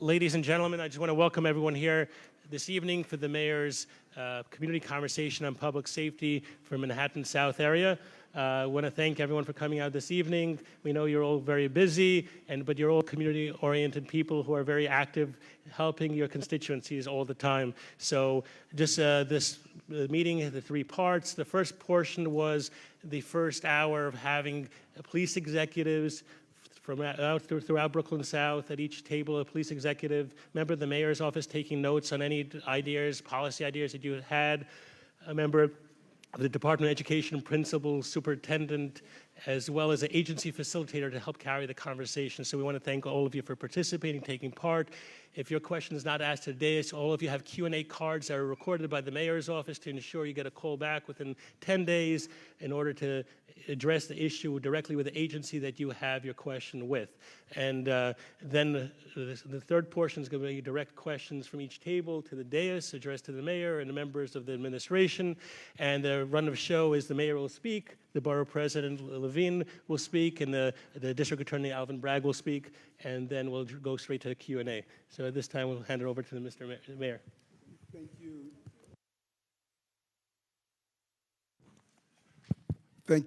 Ladies and gentlemen, I just want to welcome everyone here this evening for the Mayor's Community Conversation on Public Safety for Manhattan South area. I want to thank everyone for coming out this evening. We know you're all very busy, but you're all community-oriented people who are very active, helping your constituencies all the time. So just this meeting had the three parts. The first portion was the first hour of having police executives from throughout Brooklyn South, at each table, a police executive, member of the mayor's office taking notes on any ideas, policy ideas that you had, a member of the Department of Education principal, superintendent, as well as an agency facilitator to help carry the conversation. So we want to thank all of you for participating, taking part. If your question is not asked today, so all of you have Q&A cards that are recorded by the mayor's office to ensure you get a call back within 10 days in order to address the issue directly with the agency that you have your question with. And then the third portion is going to be direct questions from each table to the dais addressed to the mayor and the members of the administration. And the run of show is the mayor will speak, the borough president Levine will speak, and the district attorney Alvin Bragg will speak, and then we'll go straight to the Q&A. So at this time, we'll hand it over to Mr. Mayor. Thank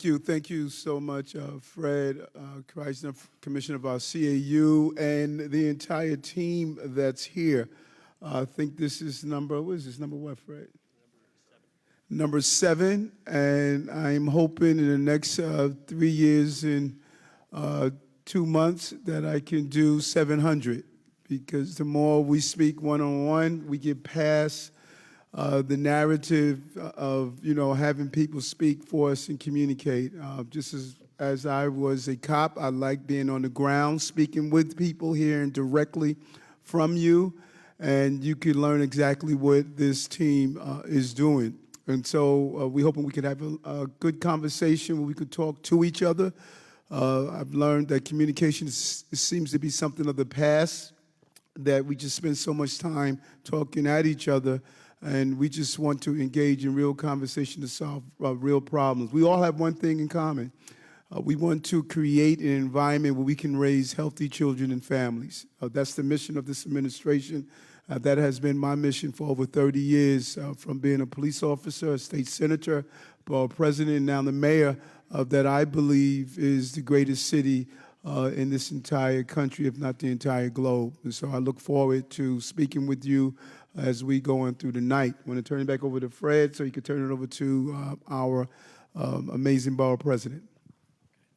you. Thank you so much, Fred Kreisner, Commissioner of our CAU, and the entire team that's here. I think this is number what, Fred? Number seven, and I'm hoping in the next 3 years and 2 months that I can do 700, because the more we speak one-on-one, we get past the narrative of, having people speak for us and communicate. Just as I was a cop, I like being on the ground, speaking with people, hearing directly from you, and you can learn exactly what this team is doing. And so we're hoping we could have a good conversation where we could talk to each other. I've learned that communication seems to be something of the past, that we just spend so much time talking at each other, and we just want to engage in real conversation to solve real problems. We all have one thing in common. We want to create an environment where we can raise healthy children and families. That's the mission of this administration. That has been my mission for over 30 years, from being a police officer, a state senator, borough president, and now the mayor that I believe is the greatest city in this entire country, if not the entire globe. And so I look forward to speaking with you as we go on through the night. I want to turn it back over to Fred so he can turn it over to our amazing borough president.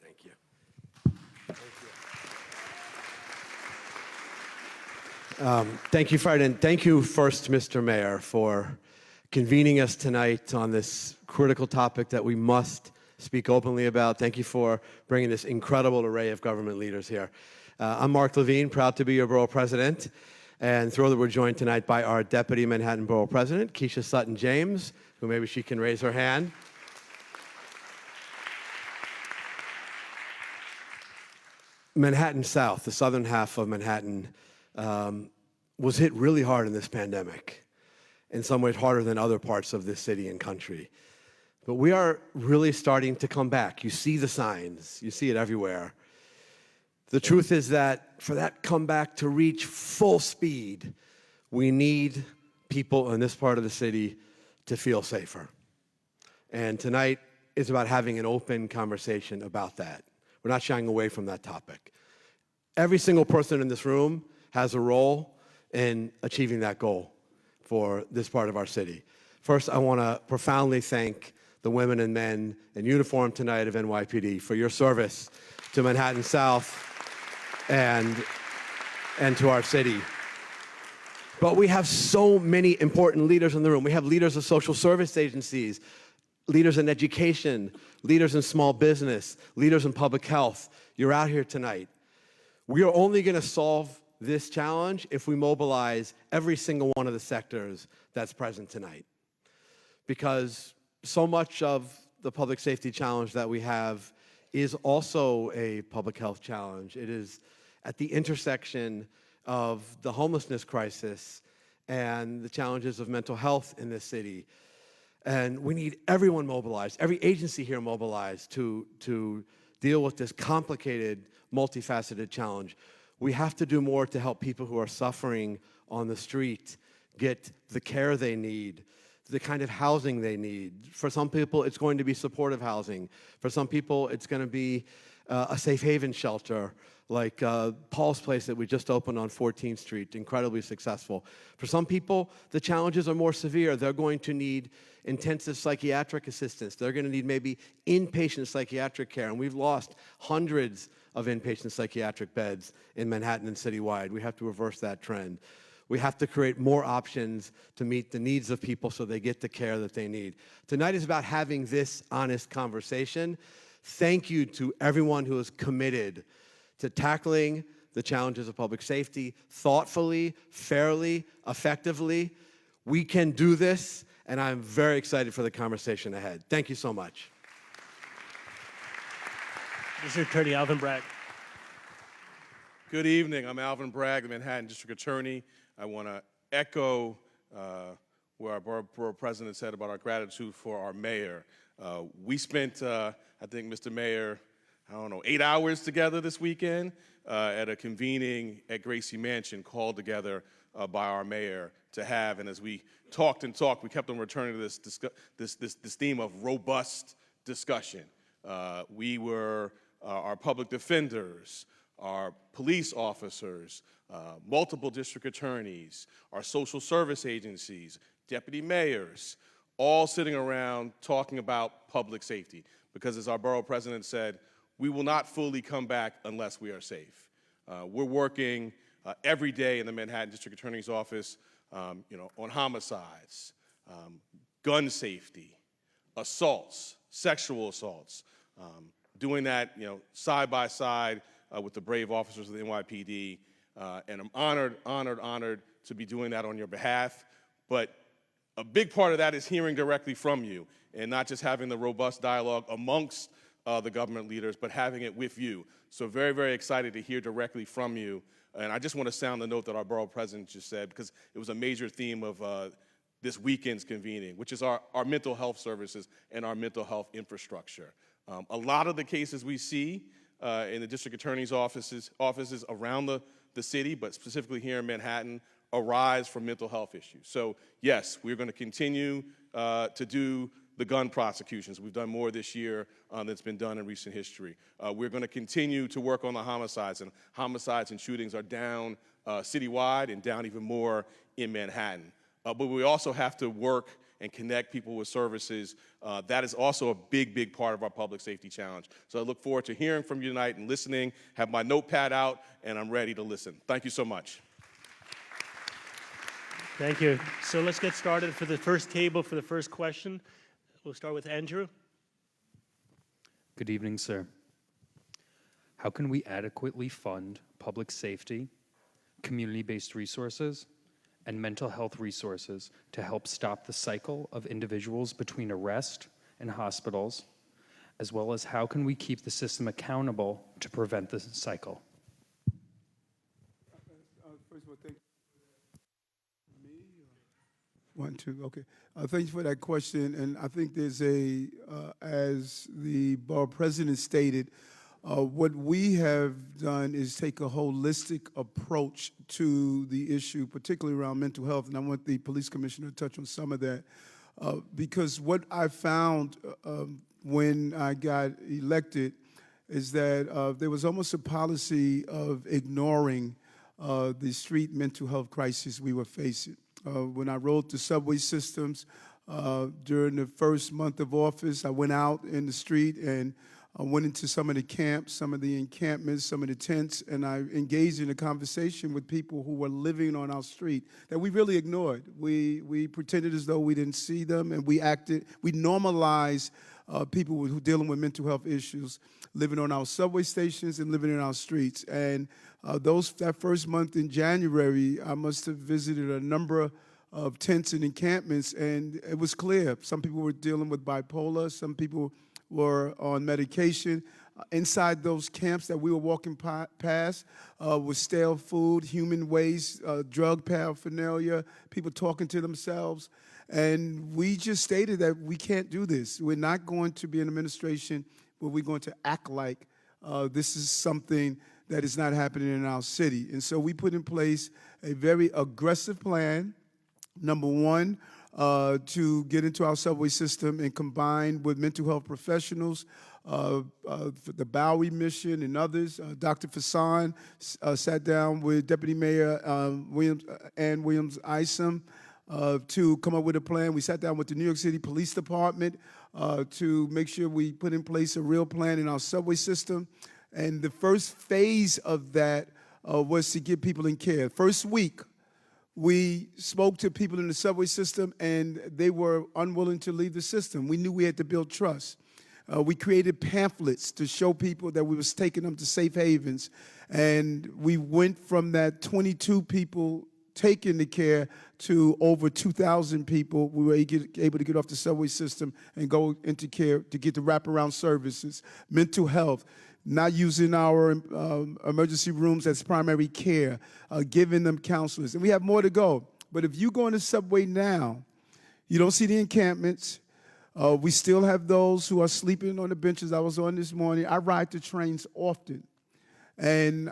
Thank you. Thank you, Fred, and thank you first, Mr. Mayor, for convening us tonight on this critical topic that we must speak openly about. Thank you for bringing this incredible array of government leaders here. I'm Mark Levine, proud to be your borough president, and thrilled that we're joined tonight by our Deputy Manhattan Borough President, Keisha Sutton-James, who maybe she can raise her hand. Manhattan South, the southern half of Manhattan, was hit really hard in this pandemic, in some ways harder than other parts of this city and country. But we are really starting to come back. You see the signs. You see it everywhere. The truth is that for that comeback to reach full speed, we need people in this part of the city to feel safer. And tonight is about having an open conversation about that. We're not shying away from that topic. Every single person in this room has a role in achieving that goal for this part of our city. First, I want to profoundly thank the women and men in uniform tonight of NYPD for your service to Manhattan South and to our city. But we have so many important leaders in the room. We have leaders of social service agencies, leaders in education, leaders in small business, leaders in public health. You're out here tonight. We are only going to solve this challenge if we mobilize every single one of the sectors that's present tonight. Because so much of the public safety challenge that we have is also a public health challenge. It is at the intersection of the homelessness crisis and the challenges of mental health in this city. And we need everyone mobilized, every agency here mobilized to deal with this complicated, multifaceted challenge. We have to do more to help people who are suffering on the street get the care they need, the kind of housing they need. For some people, it's going to be supportive housing. For some people, it's going to be a safe haven shelter, like Paul's place that we just opened on 14th Street, incredibly successful. For some people, the challenges are more severe. They're going to need intensive psychiatric assistance. They're going to need maybe inpatient psychiatric care, and we've lost hundreds of inpatient psychiatric beds in Manhattan and citywide. We have to reverse that trend. We have to create more options to meet the needs of people so they get the care that they need. Tonight is about having this honest conversation. Thank you to everyone who is committed to tackling the challenges of public safety thoughtfully, fairly, effectively. We can do this, and I'm very excited for the conversation ahead. Thank you so much. District Attorney Alvin Bragg. Good evening. I'm Alvin Bragg, the Manhattan District Attorney. I want to echo what our borough president said about our gratitude for our mayor. We spent, I think, Mr. Mayor, 8 hours together this weekend at a convening at Gracie Mansion called together by our mayor to have. And as we talked and talked, we kept on returning to this theme of robust discussion. We were our public defenders, our police officers, multiple district attorneys, our social service agencies, deputy mayors, all sitting around talking about public safety. Because as our borough president said, we will not fully come back unless we are safe. We're working every day in the Manhattan District Attorney's Office on homicides, gun safety, assaults, sexual assaults, doing that side by side with the brave officers of the NYPD. And I'm honored to be doing that on your behalf. But a big part of that is hearing directly from you and not just having the robust dialogue amongst the government leaders, but having it with you. So very, very excited to hear directly from you. And I just want to sound the note that our borough president just said, because it was a major theme of this weekend's convening, which is our mental health services and our mental health infrastructure. A lot of the cases we see in the district attorney's offices around the city, but specifically here in Manhattan, arise from mental health issues. So yes, we're going to continue to do the gun prosecutions. We've done more this year than's been done in recent history. We're going to continue to work on the homicides, and homicides and shootings are down citywide and down even more in Manhattan. But we also have to work and connect people with services. That is also a big, big part of our public safety challenge. So I look forward to hearing from you tonight and listening, have my notepad out, and I'm ready to listen. Thank you so much. Thank you. So let's get started for the first table for the first question. We'll start with Andrew. Good evening, sir. How can we adequately fund public safety, community-based resources, and mental health resources to help stop the cycle of individuals between arrest and hospitals, as well as how can we keep the system accountable to prevent this cycle? First of all, thank you. Me? One, two, okay. Thank you for that question. And I think there's as the borough president stated, what we have done is take a holistic approach to the issue, particularly around mental health, and I want the police commissioner to touch on some of that. Because what I found when I got elected is that there was almost a policy of ignoring the street mental health crisis we were facing. When I rode the subway systems during the first month of office, I went out in the street and I went into some of the camps, some of the encampments, some of the tents, and I engaged in a conversation with people who were living on our street that we really ignored. We pretended as though we didn't see them, and we normalized people who dealing with mental health issues living on our subway stations and living in our streets. And that first month in January, I must have visited a number of tents and encampments, and it was clear. Some people were dealing with bipolar, some people were on medication. Inside those camps that we were walking past was stale food, human waste, drug paraphernalia, people talking to themselves. And we just stated that we can't do this. We're not going to be an administration where we're going to act like this is something that is not happening in our city. And so we put in place a very aggressive plan. Number one, to get into our subway system and combine with mental health professionals, the Bowery Mission and others. Dr. Fasson sat down with Deputy Mayor Ann Williams Isom to come up with a plan. We sat down with the New York City Police Department to make sure we put in place a real plan in our subway system. And the first phase of that was to get people in care. First week, we spoke to people in the subway system, and they were unwilling to leave the system. We knew we had to build trust. We created pamphlets to show people that we was taking them to safe havens. And we went from that 22 people taken to care to over 2,000 people. We were able to get off the subway system and go into care to get the wraparound services, mental health, not using our emergency rooms as primary care, giving them counselors. And we have more to go. But if you go on the subway now, you don't see the encampments. We still have those who are sleeping on the benches. I was on this morning. I ride the trains often. And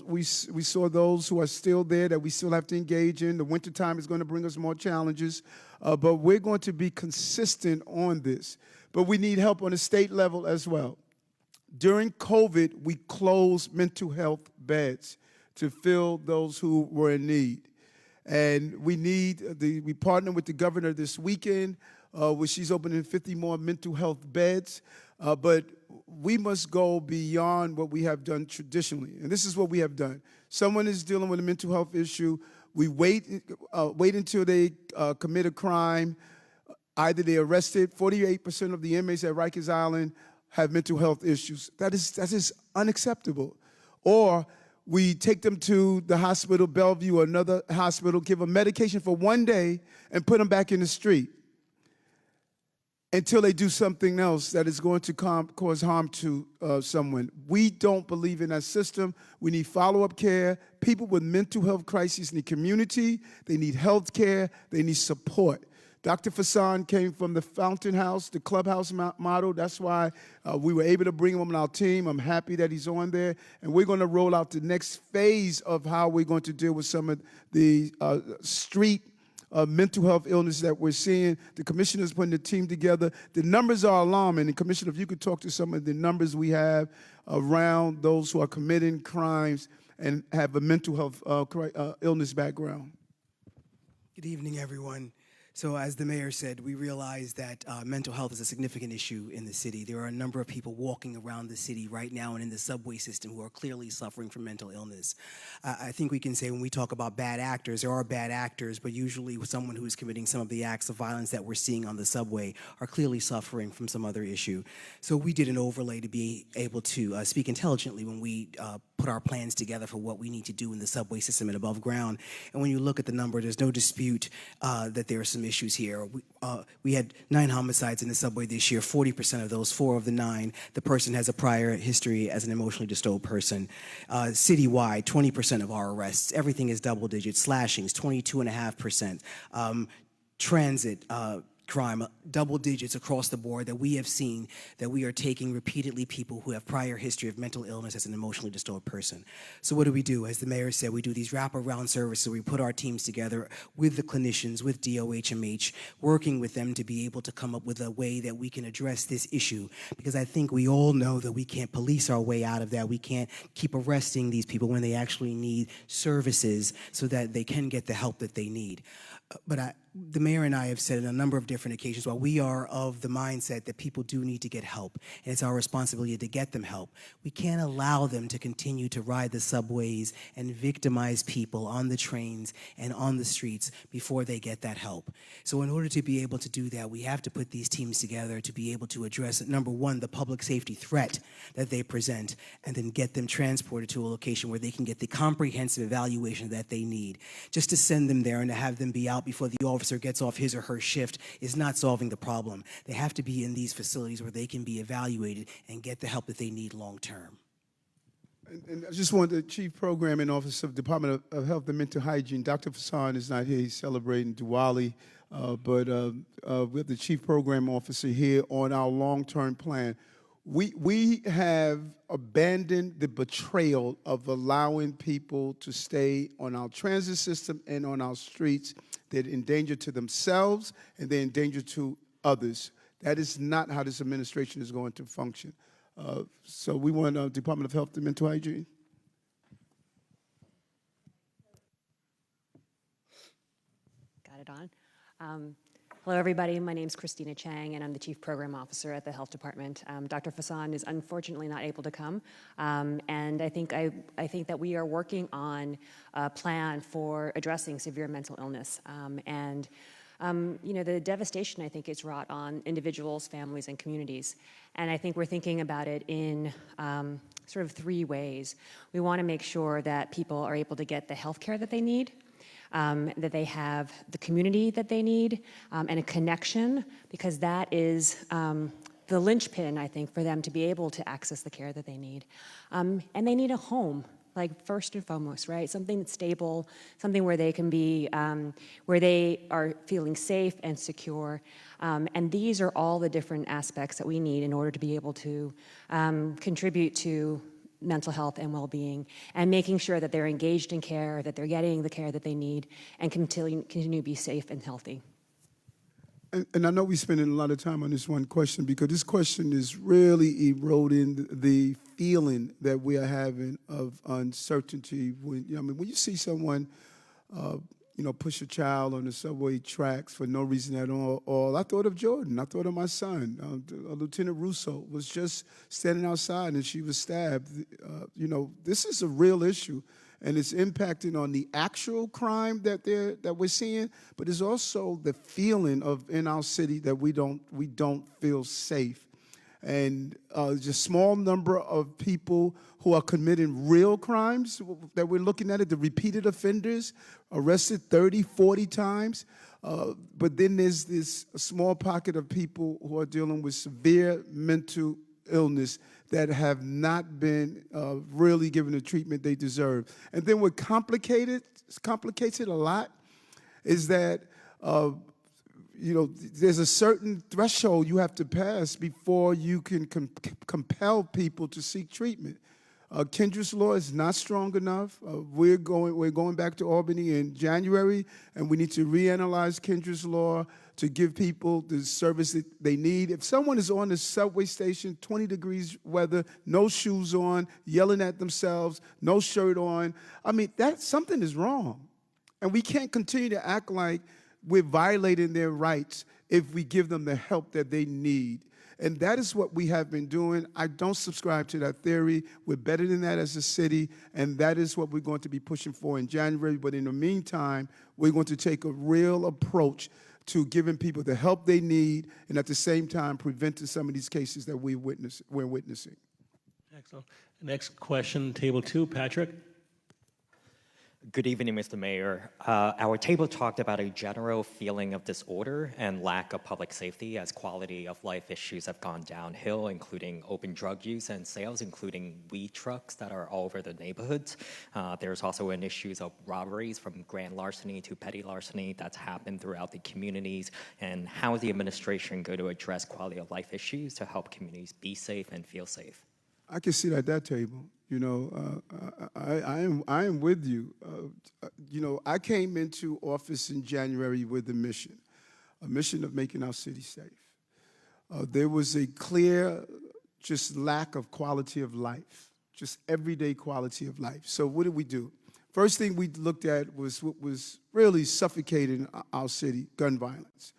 we saw those who are still there that we still have to engage in. The wintertime is going to bring us more challenges. But we're going to be consistent on this. But we need help on the state level as well. During COVID, we closed mental health beds to fill those who were in need. And we partnered with the governor this weekend, where she's opening 50 more mental health beds. But we must go beyond what we have done traditionally. And this is what we have done. Someone is dealing with a mental health issue. We wait until they commit a crime. Either they're arrested. 48% of the inmates at Rikers Island have mental health issues. That is unacceptable. Or we take them to the hospital, Bellevue, or another hospital, give them medication for one day, and put them back in the street until they do something else that is going to cause harm to someone. We don't believe in that system. We need follow-up care. People with mental health crises need community. They need health care. They need support. Dr. Fasson came from the Fountain House, the Clubhouse model. That's why we were able to bring him on our team. I'm happy that he's on there. And we're going to roll out the next phase of how we're going to deal with some of the street mental health illness that we're seeing. The commissioner's putting the team together. The numbers are alarming. And Commissioner, if you could talk to some of the numbers we have around those who are committing crimes and have a mental health illness background. Good evening, everyone. So as the mayor said, we realize that mental health is a significant issue in the city. There are a number of people walking around the city right now and in the subway system who are clearly suffering from mental illness. I think we can say when we talk about bad actors, there are bad actors, but usually someone who is committing some of the acts of violence that we're seeing on the subway are clearly suffering from some other issue. So we did an overlay to be able to speak intelligently when we put our plans together for what we need to do in the subway system and above ground. And when you look at the number, there's no dispute that there are some issues here. We had 9 homicides in the subway this year. 40% of those, 4 of the 9, the person has a prior history as an emotionally disturbed person. Citywide, 20% of our arrests. Everything is double digits. Slashings, 22.5%. Transit, crime, double digits across the board that we have seen, that we are taking repeatedly people who have prior history of mental illness as an emotionally disturbed person. So what do? As the mayor said, we do these wraparound services. We put our teams together with the clinicians, with DOHMH, working with them to be able to come up with a way that we can address this issue. Because I think we all know that we can't police our way out of that. We can't keep arresting these people when they actually need services so that they can get the help that they need. But the mayor and I have said on a number of different occasions, while we are of the mindset that people do need to get help, and it's our responsibility to get them help, we can't allow them to continue to ride the subways and victimize people on the trains and on the streets before they get that help. So in order to be able to do that, we have to put these teams together to be able to address, number one, the public safety threat that they present, and then get them transported to a location where they can get the comprehensive evaluation that they need. Just to send them there and to have them be out before the officer gets off his or her shift is not solving the problem. They have to be in these facilities where they can be evaluated and get the help that they need long term. And I just want the Chief Programming Officer of the Department of Health and Mental Hygiene, Dr. Fasson is not here. He's celebrating Diwali, but we have the Chief Program Officer here on our long-term plan. We have abandoned the betrayal of allowing people to stay on our transit system and on our streets. They're in danger to themselves and they're in danger to others. That is not how this administration is going to function. So we want Department of Health and Mental Hygiene. Got it on. Hello, everybody. My name is Christina Chang, and I'm the Chief Program Officer at the Health Department. Dr. Fassan is unfortunately not able to come, and I think that we are working on a plan for addressing severe mental illness. You know, the devastation, I think, is wrought on individuals, families, and communities. And I think we're thinking about it in sort of three ways. We want to make sure that people are able to get the health care that they need, that they have the community that they need, and a connection, because that is the linchpin, I think, for them to be able to access the care that they need. And they need a home, like first and foremost, right? Something that's stable, something where they can be, where they are feeling safe and secure. And these are all the different aspects that we need in order to be able to contribute to mental health and well-being, and making sure that they're engaged in care, that they're getting the care that they need, and continue to be safe and healthy. And I know we're spending a lot of time on this one question because this question is really eroding the feeling that we are having of uncertainty. When you see someone, push a child on the subway tracks for no reason at all, I thought of Jordan. I thought of my son. Lieutenant Russo was just standing outside and she was stabbed. This is a real issue. And it's impacting on the actual crime that we're seeing, but it's also the feeling in our city that we don't feel safe. And just a small number of people who are committing real crimes that we're looking at, the repeated offenders, arrested 30, 40 times. But then there's this small pocket of people who are dealing with severe mental illness that have not been really given the treatment they deserve. And then what complicates it a lot is that there's a certain threshold you have to pass before you can compel people to seek treatment. Kendra's law is not strong enough. We're going back to Albany in January, and we need to reanalyze Kendra's law to give people the service that they need. If someone is on the subway station, 20 degrees weather, no shoes on, yelling at themselves, no shirt on, something is wrong. And we can't continue to act like we're violating their rights if we give them the help that they need. And that is what we have been doing. I don't subscribe to that theory. We're better than that as a city, and that is what we're going to be pushing for in January. But in the meantime, we're going to take a real approach to giving people the help they need, and at the same time preventing some of these cases that we're witnessing. Excellent. Next question, table 2, Patrick. Good evening, Mr. Mayor. Our table talked about a general feeling of disorder and lack of public safety as quality of life issues have gone downhill, including open drug use and sales, including weed trucks that are all over the neighborhoods. There's also an issue of robberies from grand larceny to petty larceny that's happened throughout the communities. And how is the administration going to address quality of life issues to help communities be safe and feel safe? I can sit at that table. I am with you. I came into office in January with a mission of making our city safe. There was a clear just lack of quality of life, just everyday quality of life. So what did we do? First thing we looked at was what was really suffocating our city, gun violence.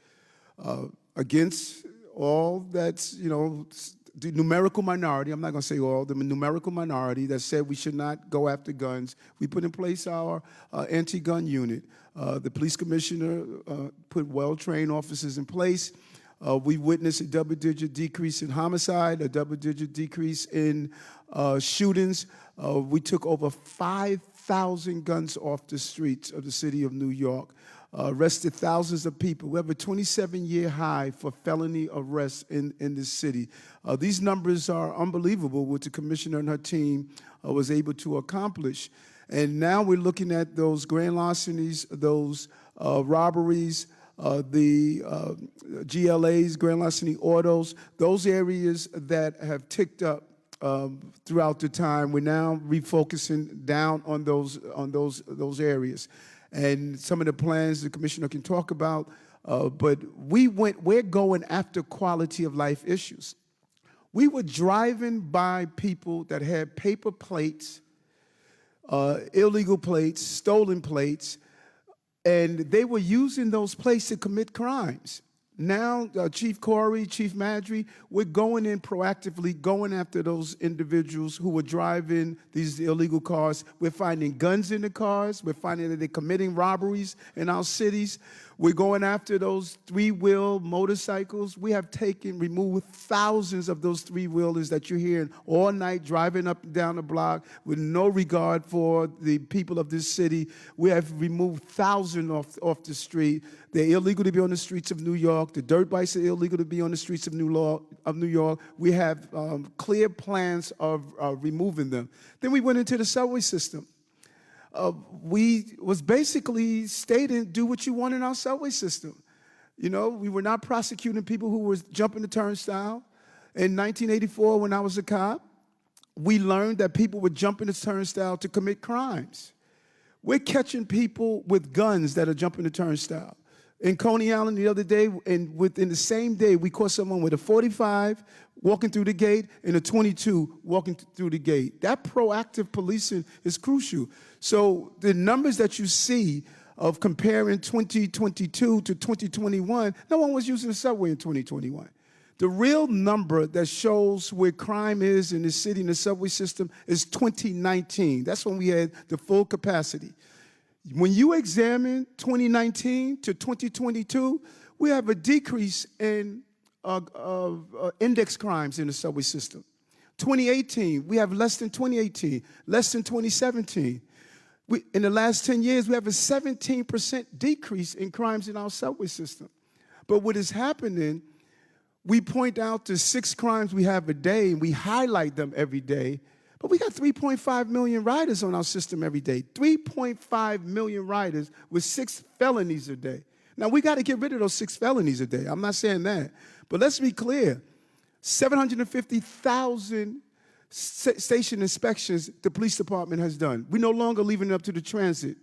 Against all that's, the numerical minority, I'm not going to say all, the numerical minority that said we should not go after guns, we put in place our anti-gun unit. The police commissioner put well-trained officers in place. We witnessed a double-digit decrease in homicide, a double-digit decrease in shootings. We took over 5,000 guns off the streets of the city of New York. Arrested thousands of people. We have a 27-year high for felony arrests in this city. These numbers are unbelievable, what the commissioner and her team was able to accomplish. And now we're looking at those grand larcenies, those robberies, the GLAs, Grand Larceny Autos, those areas that have ticked up throughout the time, we're now refocusing down on those areas. And some of the plans the commissioner can talk about, but we're going after quality of life issues. We were driving by people that had paper plates, illegal plates, stolen plates, and they were using those plates to commit crimes. Now, Chief Corey, Chief Madry, we're going in proactively, going after those individuals who were driving these illegal cars. We're finding guns in the cars. We're finding that they're committing robberies in our cities. We're going after those three-wheel motorcycles. We have removed thousands of those three-wheelers that you're hearing all night driving up and down the block with no regard for the people of this city. We have removed thousands off the street. They're illegal to be on the streets of New York. The dirt bikes are illegal to be on the streets of New York. We have clear plans of removing them. Then we went into the subway system. We was basically stating, do what you want in our subway system. You know, we were not prosecuting people who were jumping the turnstile. In 1984, when I was a cop, we learned that people were jumping the turnstile to commit crimes. We're catching people with guns that are jumping the turnstile. In Coney Island the other day, and within the same day, we caught someone with a 45 walking through the gate and a 22 walking through the gate. That proactive policing is crucial. So the numbers that you see of comparing 2022 to 2021, no one was using the subway in 2021. The real number that shows where crime is in the city in the subway system is 2019. That's when we had the full capacity. When you examine 2019 to 2022, we have a decrease in index crimes in the subway system. 2018, we have less than 2018, less than 2017. In the last 10 years, we have a 17% decrease in crimes in our subway system. But what is happening, we point out the 6 crimes we have a day, and we highlight them every day. But we got 3.5 million riders on our system every day. 3.5 million riders with 6 felonies a day. Now, we got to get rid of those 6 felonies a day. I'm not saying that. But let's be clear. 750,000 station inspections the police department has done. We're no longer leaving it up to the transit.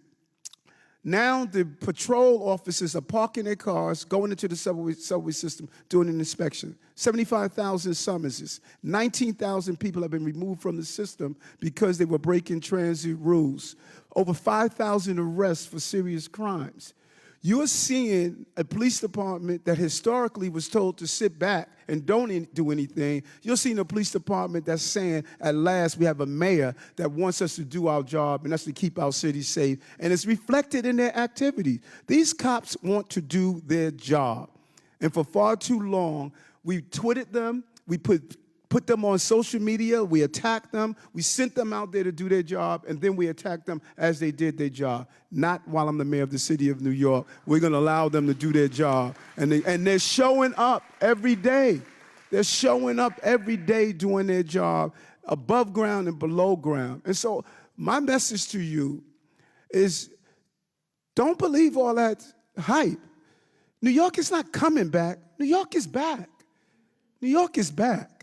Now the patrol officers are parking their cars, going into the subway system, doing an inspection. 75,000 summonses. 19,000 people have been removed from the system because they were breaking transit rules. Over 5,000 arrests for serious crimes. You're seeing a police department that historically was told to sit back and don't do anything. You're seeing a police department that's saying, at last, we have a mayor that wants us to do our job, and that's to keep our city safe. And it's reflected in their activities. These cops want to do their job. And for far too long, we twitted them, we put them on social media, we attacked them, we sent them out there to do their job, and then we attacked them as they did their job. Not while I'm the mayor of the city of New York. We're going to allow them to do their job. And they're showing up every day. They're showing up every day doing their job, above ground and below ground. And so my message to you is, don't believe all that hype. New York is not coming back. New York is back. New York is back.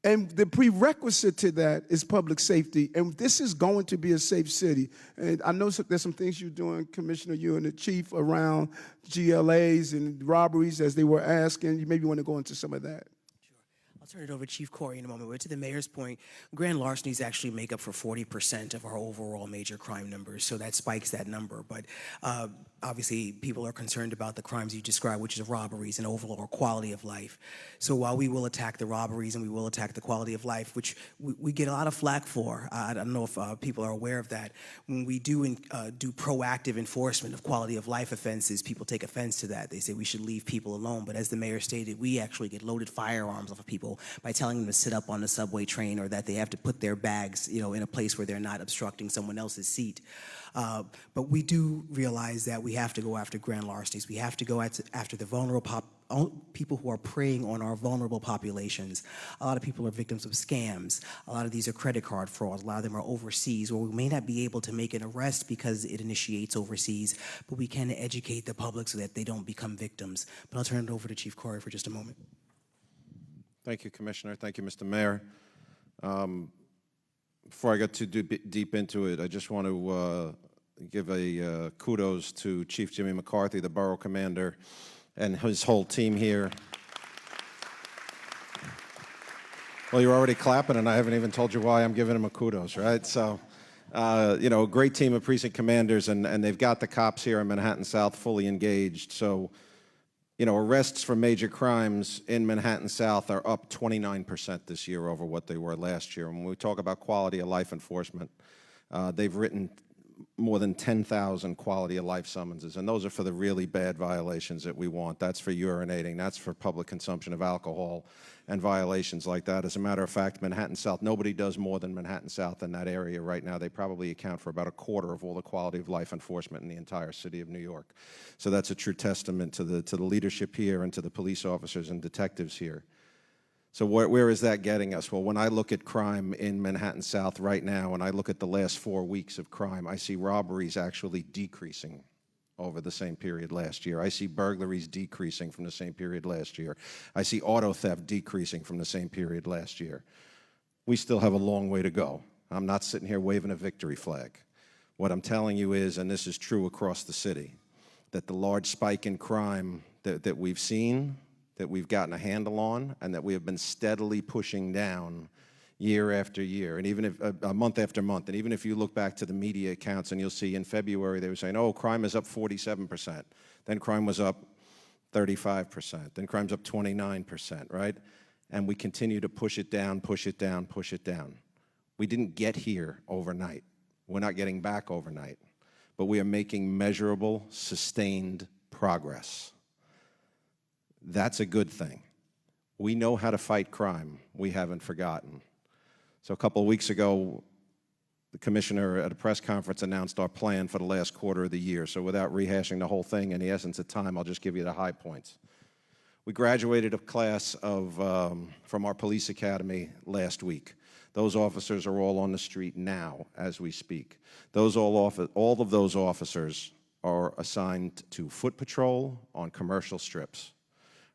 And the prerequisite to that is public safety. And this is going to be a safe city. And I know there's some things you're doing, Commissioner, you and the chief, around GLAs and robberies, as they were asking. You maybe want to go into some of that. I'll turn it over to Chief Corey in a moment. But to the mayor's point, grand larcenies actually make up for 40% of our overall major crime numbers, so that spikes that number. But obviously, people are concerned about the crimes you described, which is robberies and overall quality of life. So while we will attack the robberies and we will attack the quality of life, which we get a lot of flack for, I don't know if people are aware of that. When we do proactive enforcement of quality of life offenses, people take offense to that. They say we should leave people alone. But as the mayor stated, we actually get loaded firearms off of people by telling them to sit up on the subway train, or that they have to put their bags, in a place where they're not obstructing someone else's seat. But we do realize that we have to go after grand larcenies. We have to go after the vulnerable people who are preying on our vulnerable populations. A lot of people are victims of scams. A lot of these are credit card frauds. A lot of them are overseas, where we may not be able to make an arrest because it initiates overseas, but we can educate the public so that they don't become victims. But I'll turn it over to Chief Corey for just a moment. Thank you, Commissioner. Thank you, Mr. Mayor. Before I get too deep into it, I just want to give a kudos to Chief Jimmy McCarthy, the borough commander, and his whole team here. Well, you're already clapping, and I haven't even told you why I'm giving him a kudos, right? So, you know, a great team of precinct commanders, and they've got the cops here in Manhattan South fully engaged. So, you know, arrests for major crimes in Manhattan South are up 29% this year over what they were last year. And when we talk about quality of life enforcement, they've written more than 10,000 quality of life summonses, and those are for the really bad violations that we want. That's for urinating, that's for public consumption of alcohol and violations like that. As a matter of fact, Manhattan South, nobody does more than Manhattan South in that area right now. They probably account for about a quarter of all the quality of life enforcement in the entire city of New York. So that's a true testament to the leadership here and to the police officers and detectives here. So where is that getting us? Well, when I look at crime in Manhattan South right now, and I look at the last 4 weeks of crime, I see robberies actually decreasing over the same period last year. I see burglaries decreasing from the same period last year. I see auto theft decreasing from the same period last year. We still have a long way to go. I'm not sitting here waving a victory flag. What I'm telling you is, and this is true across the city, that the large spike in crime that we've seen, that we've gotten a handle on, and that we have been steadily pushing down year after year, and even if month after month, and even if you look back to the media accounts, and you'll see in February they were saying, oh, crime is up 47%, then crime was up 35%, then crime's up 29%, right? And we continue to push it down, push it down, push it down. We didn't get here overnight. We're not getting back overnight, but we are making measurable, sustained progress. That's a good thing. We know how to fight crime. We haven't forgotten. So a couple of weeks ago, the commissioner at a press conference announced our plan for the last quarter of the year. So without rehashing the whole thing in the essence of time, I'll just give you the high points. We graduated a class from our police academy last week. Those officers are all on the street now as we speak. All of those officers are assigned to foot patrol on commercial strips.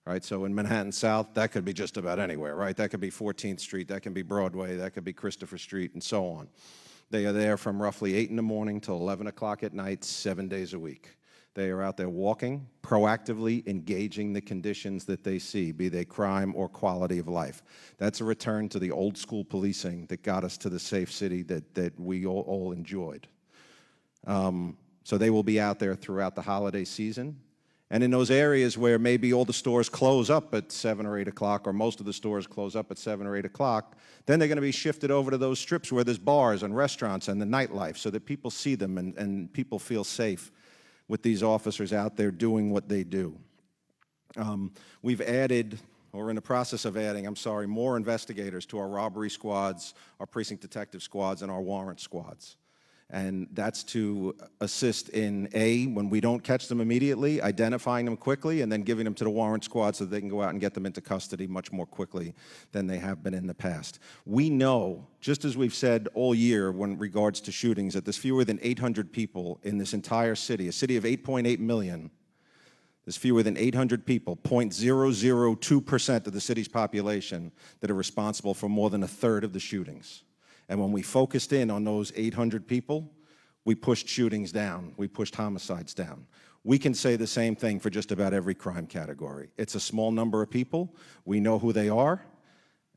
Right, so in Manhattan South, that could be just about anywhere, right? That could be 14th Street, that can be Broadway, that could be Christopher Street, and so on. They are there from roughly 8 in the morning till 11 o'clock at night, 7 days a week. They are out there walking, proactively engaging the conditions that they see, be they crime or quality of life. That's a return to the old school policing that got us to the safe city that we all enjoyed. So they will be out there throughout the holiday season. And in those areas where maybe all the stores close up at 7 or 8 o'clock, or most of the stores close up at 7 or 8 o'clock, then they're going to be shifted over to those strips where there's bars and restaurants and the nightlife, so that people see them and people feel safe with these officers out there doing what they do. We've added, or in the process of adding, more investigators to our robbery squads, our precinct detective squads, and our warrant squads. And that's to assist in, A, when we don't catch them immediately, identifying them quickly, and then giving them to the warrant squad so that they can go out and get them into custody much more quickly than they have been in the past. We know, just as we've said all year when regards to shootings, that there's fewer than 800 people in this entire city, a city of 8.8 million. There's fewer than 800 people, 0.002% of the city's population, that are responsible for more than a third of the shootings. And when we focused in on those 800 people, we pushed shootings down, we pushed homicides down. We can say the same thing for just about every crime category. It's a small number of people, we know who they are,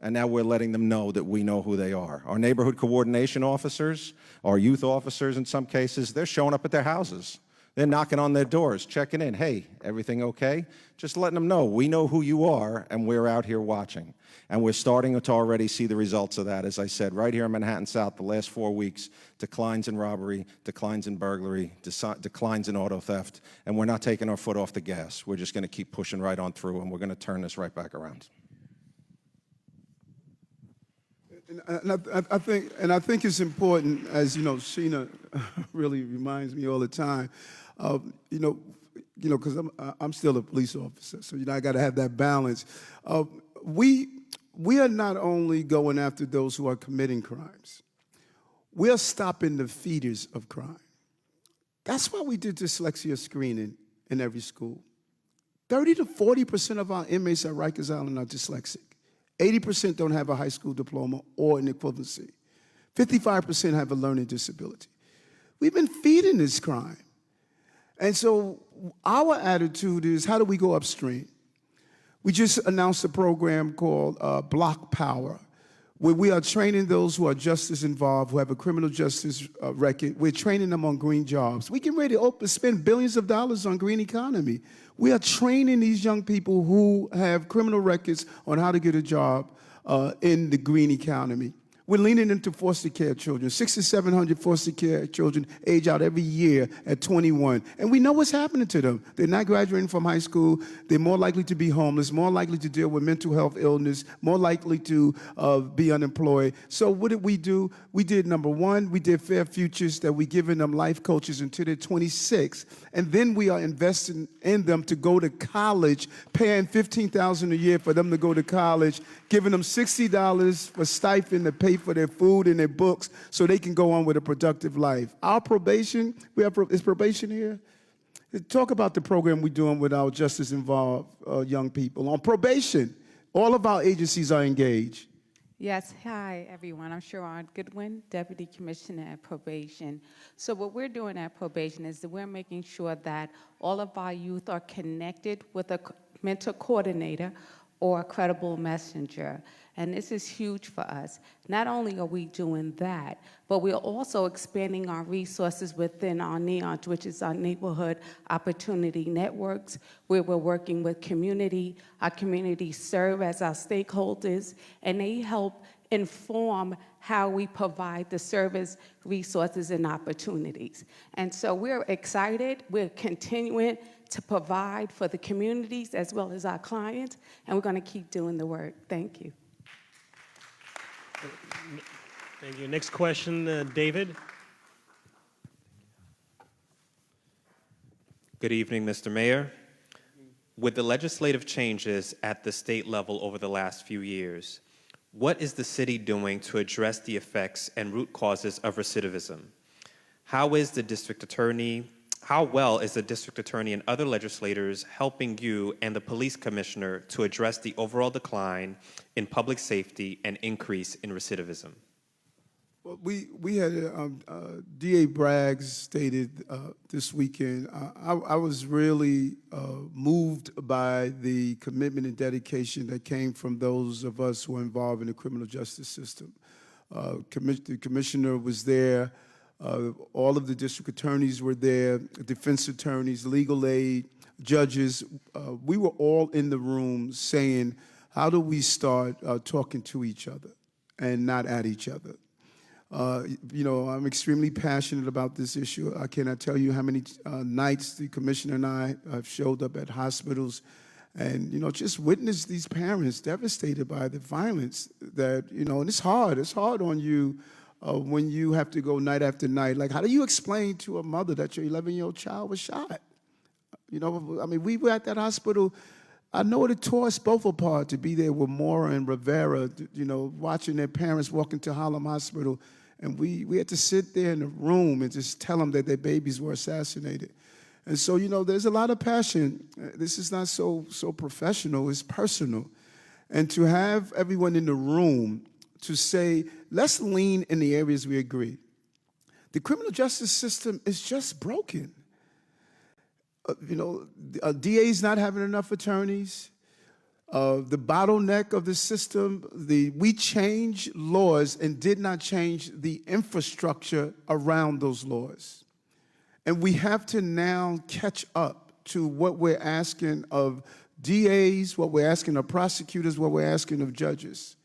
and now we're letting them know that we know who they are. Our neighborhood coordination officers, our youth officers in some cases, they're showing up at their houses. They're knocking on their doors, checking in. Hey, everything okay? Just letting them know we know who you are, and we're out here watching. And we're starting to already see the results of that. As I said, right here in Manhattan South, the last 4 weeks, declines in robbery, declines in burglary, declines in auto theft, and we're not taking our foot off the gas. We're just going to keep pushing right on through, and we're going to turn this right back around. I think it's important, as you know, Sheena really reminds me all the time. You know, because I'm still a police officer, so I got to have that balance. We are not only going after those who are committing crimes. We are stopping the feeders of crime. That's why we did dyslexia screening in every school. 30 to 40% of our inmates at Rikers Island are dyslexic. 80% don't have a high school diploma or an equivalency. 55% have a learning disability. We've been feeding this crime. And so our attitude is, how do we go upstream? We just announced a program called Block Power, where we are training those who are justice involved, who have a criminal justice record. We're training them on green jobs. We get ready to spend billions of dollars on green economy. We are training these young people who have criminal records on how to get a job in the green economy. We're leaning into foster care children. 6,700 foster care children age out every year at 21. And we know what's happening to them. They're not graduating from high school. They're more likely to be homeless, more likely to deal with mental health illness, more likely to be unemployed. So what did we do? We did, number one, we did Fair Futures, that we're giving them life coaches until they're 26. And then we are investing in them to go to college, paying $15,000 a year for them to go to college, giving them $60 for stipend to pay for their food and their books so they can go on with a productive life. Our probation, is probation here? Talk about the program we're doing with our justice-involved young people. On probation, all of our agencies are engaged. Yes, hi everyone. I'm Sharon Goodwin, Deputy Commissioner at Probation. So what we're doing at Probation is that we're making sure that all of our youth are connected with a mentor coordinator or a credible messenger. And this is huge for us. Not only are we doing that, but we're also expanding our resources within our NEONs, which is our Neighborhood Opportunity Networks, where we're working with community. Our communities serve as our stakeholders, and they help inform how we provide the service, resources, and opportunities. And so we're excited. We're continuing to provide for the communities as well as our clients, and we're going to keep doing the work. Thank you. Thank you. Next question, David. Good evening, Mr. Mayor. With the legislative changes at the state level over the last few years, what is the city doing to address the effects and root causes of recidivism? How well is the district attorney and other legislators helping you and the police commissioner to address the overall decline in public safety and increase in recidivism? Well, we had D.A. Braggs stated this weekend. I was really moved by the commitment and dedication that came from those of us who are involved in the criminal justice system. The commissioner was there. All of the district attorneys were there, defense attorneys, legal aid, judges. We were all in the room saying, how do we start talking to each other and not at each other? You know, I'm extremely passionate about this issue. I cannot tell you how many nights the commissioner and I have showed up at hospitals and, you know, just witnessed these parents devastated by the violence that, you know, and it's hard. It's hard on you when you have to go night after night. Like, how do you explain to a mother that your 11-year-old child was shot? You know, I mean, we were at that hospital. I know it tore us both apart to be there with Maura and Rivera, you know, watching their parents walk into Harlem Hospital. And we had to sit there in the room and just tell them that their babies were assassinated. And so, you know, there's a lot of passion. This is not so professional, it's personal. And to have everyone in the room to say, let's lean in the areas we agree. The criminal justice system is just broken. You know, DA's not having enough attorneys. The bottleneck of the system, we changed laws and did not change the infrastructure around those laws. And we have to now catch up to what we're asking of DAs, what we're asking of prosecutors, what we're asking of judges.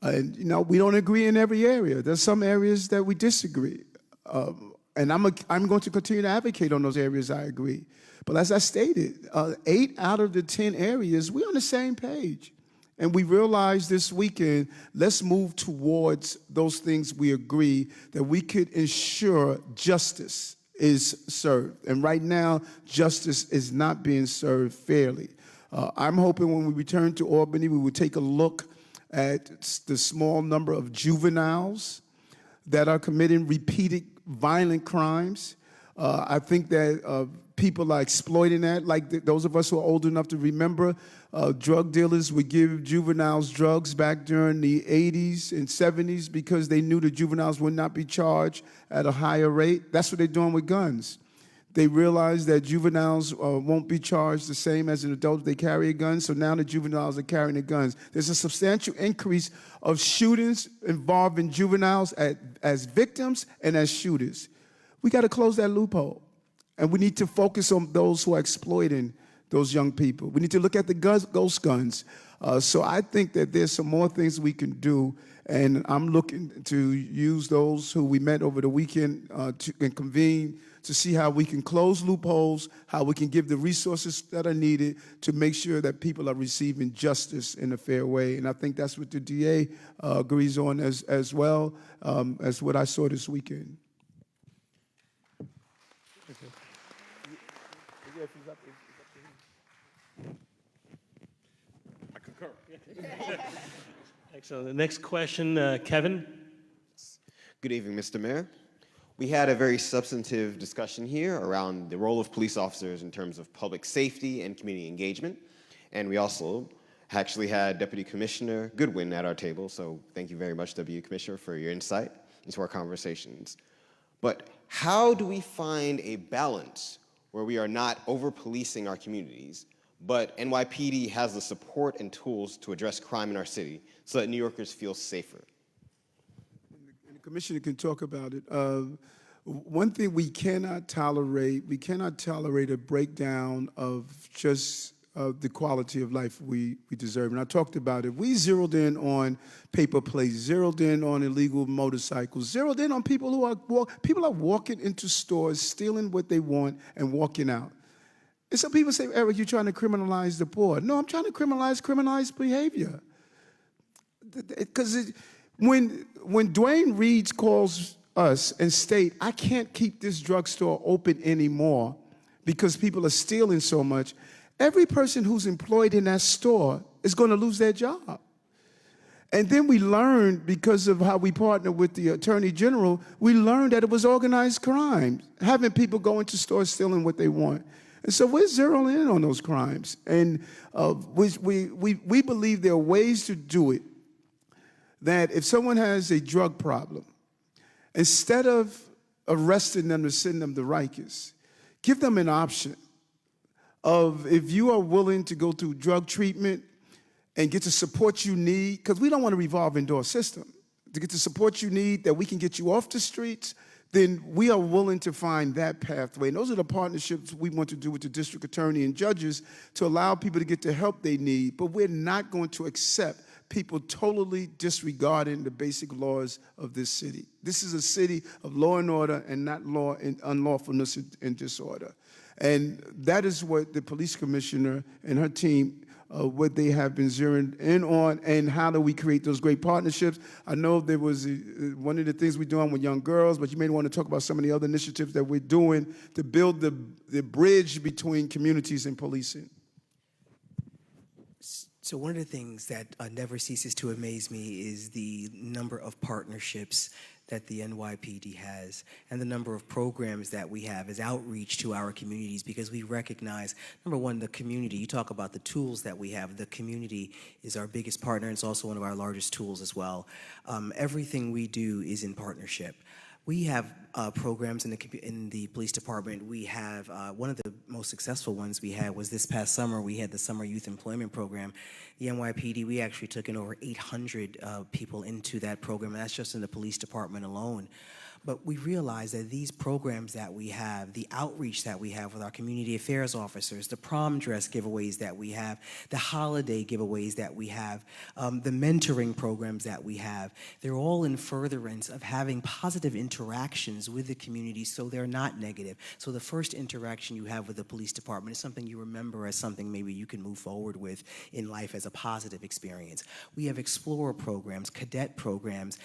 And, you know, we don't agree in every area. There's some areas that we disagree. And I'm going to continue to advocate on those areas I agree. But as I stated, 8 out of the 10 areas, we're on the same page. And we realized this weekend, let's move towards those things we agree that we could ensure justice is served. And right now, justice is not being served fairly. I'm hoping when we return to Albany, we will take a look at the small number of juveniles that are committing repeated violent crimes. I think that people are exploiting that, like those of us who are old enough to remember drug dealers would give juveniles drugs back during the 80s and 70s because they knew the juveniles would not be charged at a higher rate. That's what they're doing with guns. They realize that juveniles won't be charged the same as an adult if they carry a gun, so now the juveniles are carrying the guns. There's a substantial increase of shootings involving juveniles as victims and as shooters. We got to close that loophole, and we need to focus on those who are exploiting those young people. We need to look at the ghost guns. So I think that there's some more things we can do, and I'm looking to use those who we met over the weekend and convene to see how we can close loopholes, how we can give the resources that are needed to make sure that people are receiving justice in a fair way. And I think that's what the DA agrees on as well as what I saw this weekend. I concur. Excellent. The next question, Kevin. Good evening, Mr. Mayor. We had a very substantive discussion here around the role of police officers in terms of public safety and community engagement. And we also actually had Deputy Commissioner Goodwin at our table, so thank you very much, Deputy Commissioner, for your insight into our conversations. But how do we find a balance where we are not over-policing our communities, but NYPD has the support and tools to address crime in our city so that New Yorkers feel safer? And the Commissioner can talk about it. One thing we cannot tolerate a breakdown of just the quality of life we deserve. And I talked about it. We zeroed in on paper plates, zeroed in on illegal motorcycles, zeroed in on people who are walking into stores, stealing what they want and walking out. And some people say, Eric, you're trying to criminalize the poor. No, I'm trying to criminalize behavior. Because when Dwayne Reed calls us and state, I can't keep this drugstore open anymore because people are stealing so much, every person who's employed in that store is going to lose their job. And then we learned, because of how we partner with the Attorney General, we learned that it was organized crime, having people go into stores stealing what they want. And so we're zeroing in on those crimes. And we believe there are ways to do it, that if someone has a drug problem, instead of arresting them to send them to Rikers, give them an option of, if you are willing to go through drug treatment and get the support you need, because we don't want a revolving door system, to get the support you need that we can get you off the streets, then we are willing to find that pathway. And those are the partnerships we want to do with the district attorney and judges to allow people to get the help they need. But we're not going to accept people totally disregarding the basic laws of this city. This is a city of law and order and not law and unlawfulness and disorder. And that is what the police commissioner and her team, what they have been zeroing in on, and how do we create those great partnerships. I know there was one of the things we're doing with young girls, but you may want to talk about some of the other initiatives that we're doing to build the bridge between communities and policing. So one of the things that never ceases to amaze me is the number of partnerships that the NYPD has and the number of programs that we have as outreach to our communities, because we recognize, number one, the community. You talk about the tools that we have. The community is our biggest partner, and it's also one of our largest tools as well. Everything we do is in partnership. We have programs in the police department. We have one of the most successful ones we had was this past summer. We had the Summer Youth Employment Program. The NYPD, we actually took in over 800 people into that program, and that's just in the police department alone. But we realize that these programs that we have, the outreach that we have with our community affairs officers, the prom dress giveaways that we have, the holiday giveaways that we have, the mentoring programs that we have, they're all in furtherance of having positive interactions with the community so they're not negative. So the first interaction you have with the police department is something you remember as something maybe you can move forward with in life as a positive experience. We have explorer programs, cadet programs.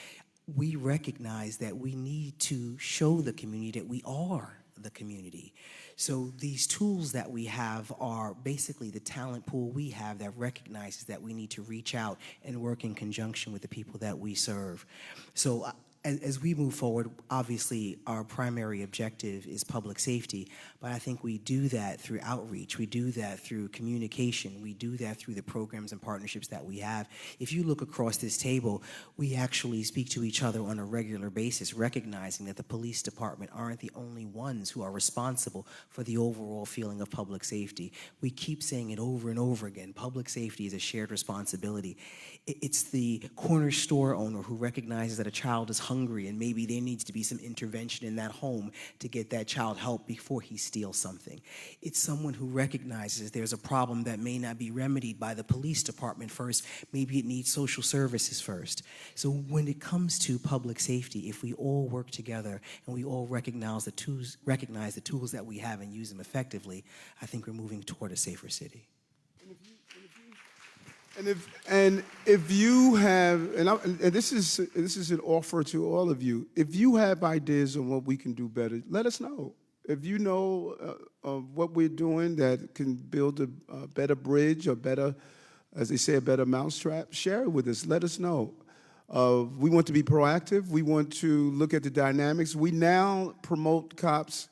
We recognize that we need to show the community that we are the community. So these tools that we have are basically the talent pool we have that recognizes that we need to reach out and work in conjunction with the people that we serve. So as we move forward, obviously our primary objective is public safety, but I think we do that through outreach, we do that through communication, we do that through the programs and partnerships that we have. If you look across this table, we actually speak to each other on a regular basis, recognizing that the police department aren't the only ones who are responsible for the overall feeling of public safety. We keep saying it over and over again, public safety is a shared responsibility. It's the corner store owner who recognizes that a child is hungry and maybe there needs to be some intervention in that home to get that child help before he steals something. It's someone who recognizes there's a problem that may not be remedied by the police department first, maybe it needs social services first. So when it comes to public safety, if we all work together and we all recognize the tools that we have and use them effectively, I think we're moving toward a safer city. And if you have, and this is an offer to all of you, if you have ideas on what we can do better, let us know. If you know of what we're doing that can build a better bridge or better, as they say, a better mousetrap, share it with us. Let us know. We want to be proactive. We want to look at the dynamics. We now promote cops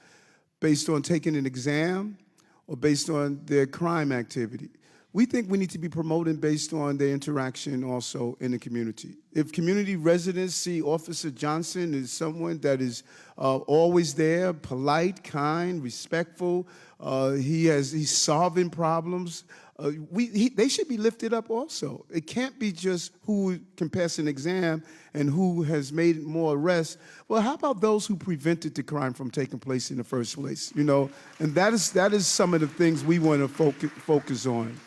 based on taking an exam or based on their crime activity. We think we need to be promoted based on their interaction also in the community. If community residents see Officer Johnson as someone that is always there, polite, kind, respectful, he's solving problems, they should be lifted up also. It can't be just who can pass an exam and who has made more arrests. Well, how about those who prevented the crime from taking place in the first place? You know, and that is some of the things we want to focus on.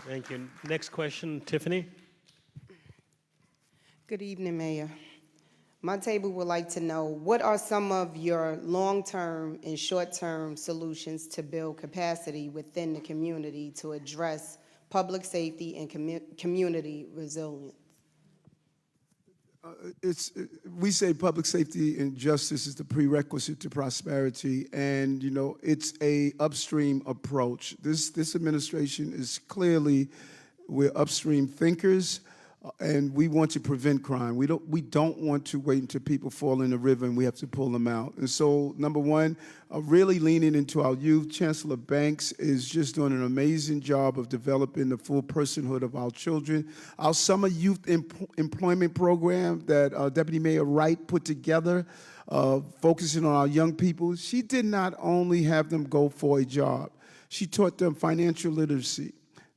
Thank you. Next question, Tiffany. Good evening, Mayor. My table would like to know, what are some of your long-term and short-term solutions to build capacity within the community to address public safety and community resilience? We say public safety and justice is the prerequisite to prosperity, and you know it's a upstream approach. This administration is clearly, we're upstream thinkers, and we want to prevent crime. We don't want to wait until people fall in the river and we have to pull them out. And so, number one, really leaning into our youth. Chancellor Banks is just doing an amazing job of developing the full personhood of our children. Our summer youth employment program that Deputy Mayor Wright put together, focusing on our young people. She did not only have them go for a job, she taught them financial literacy.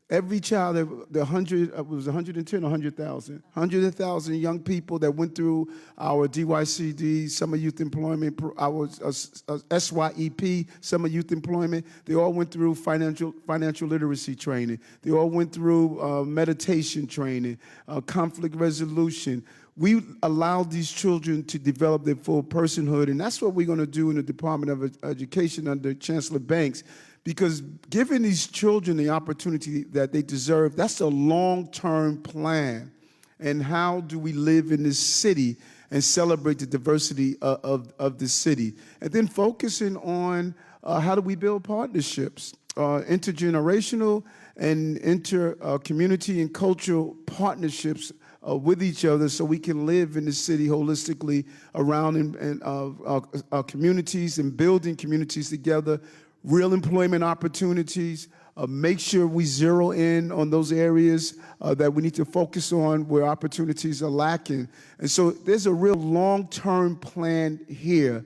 Every child, the 100, it was 110 or 100,000? 100,000 young people that went through our DYCD, Summer Youth Employment, our SYEP, Summer Youth Employment, they all went through financial literacy training. They all went through meditation training, conflict resolution. We allowed these children to develop their full personhood, and that's what we're going to do in the Department of Education under Chancellor Banks. Because giving these children the opportunity that they deserve, that's a long-term plan. And how do we live in this city and celebrate the diversity of the city? And then focusing on how do we build partnerships, intergenerational and inter-community and cultural partnerships with each other so we can live in the city holistically around our communities and building communities together. Real employment opportunities, make sure we zero in on those areas that we need to focus on where opportunities are lacking. And so there's a real long-term plan here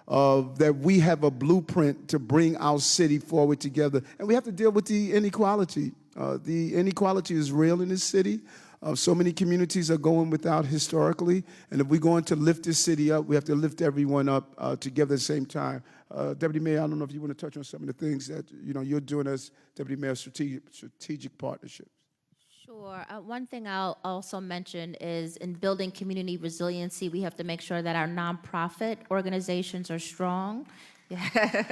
that we have a blueprint to bring our city forward together. And we have to deal with the inequality. The inequality is real in this city. So many communities are going without historically, and if we're going to lift this city up, we have to lift everyone up together at the same time. Deputy Mayor, I don't know if you want to touch on some of the things that you're doing as Deputy Mayor, strategic partnerships. Sure. One thing I'll also mention is in building community resiliency, we have to make sure that our nonprofit organizations are strong. Yeah.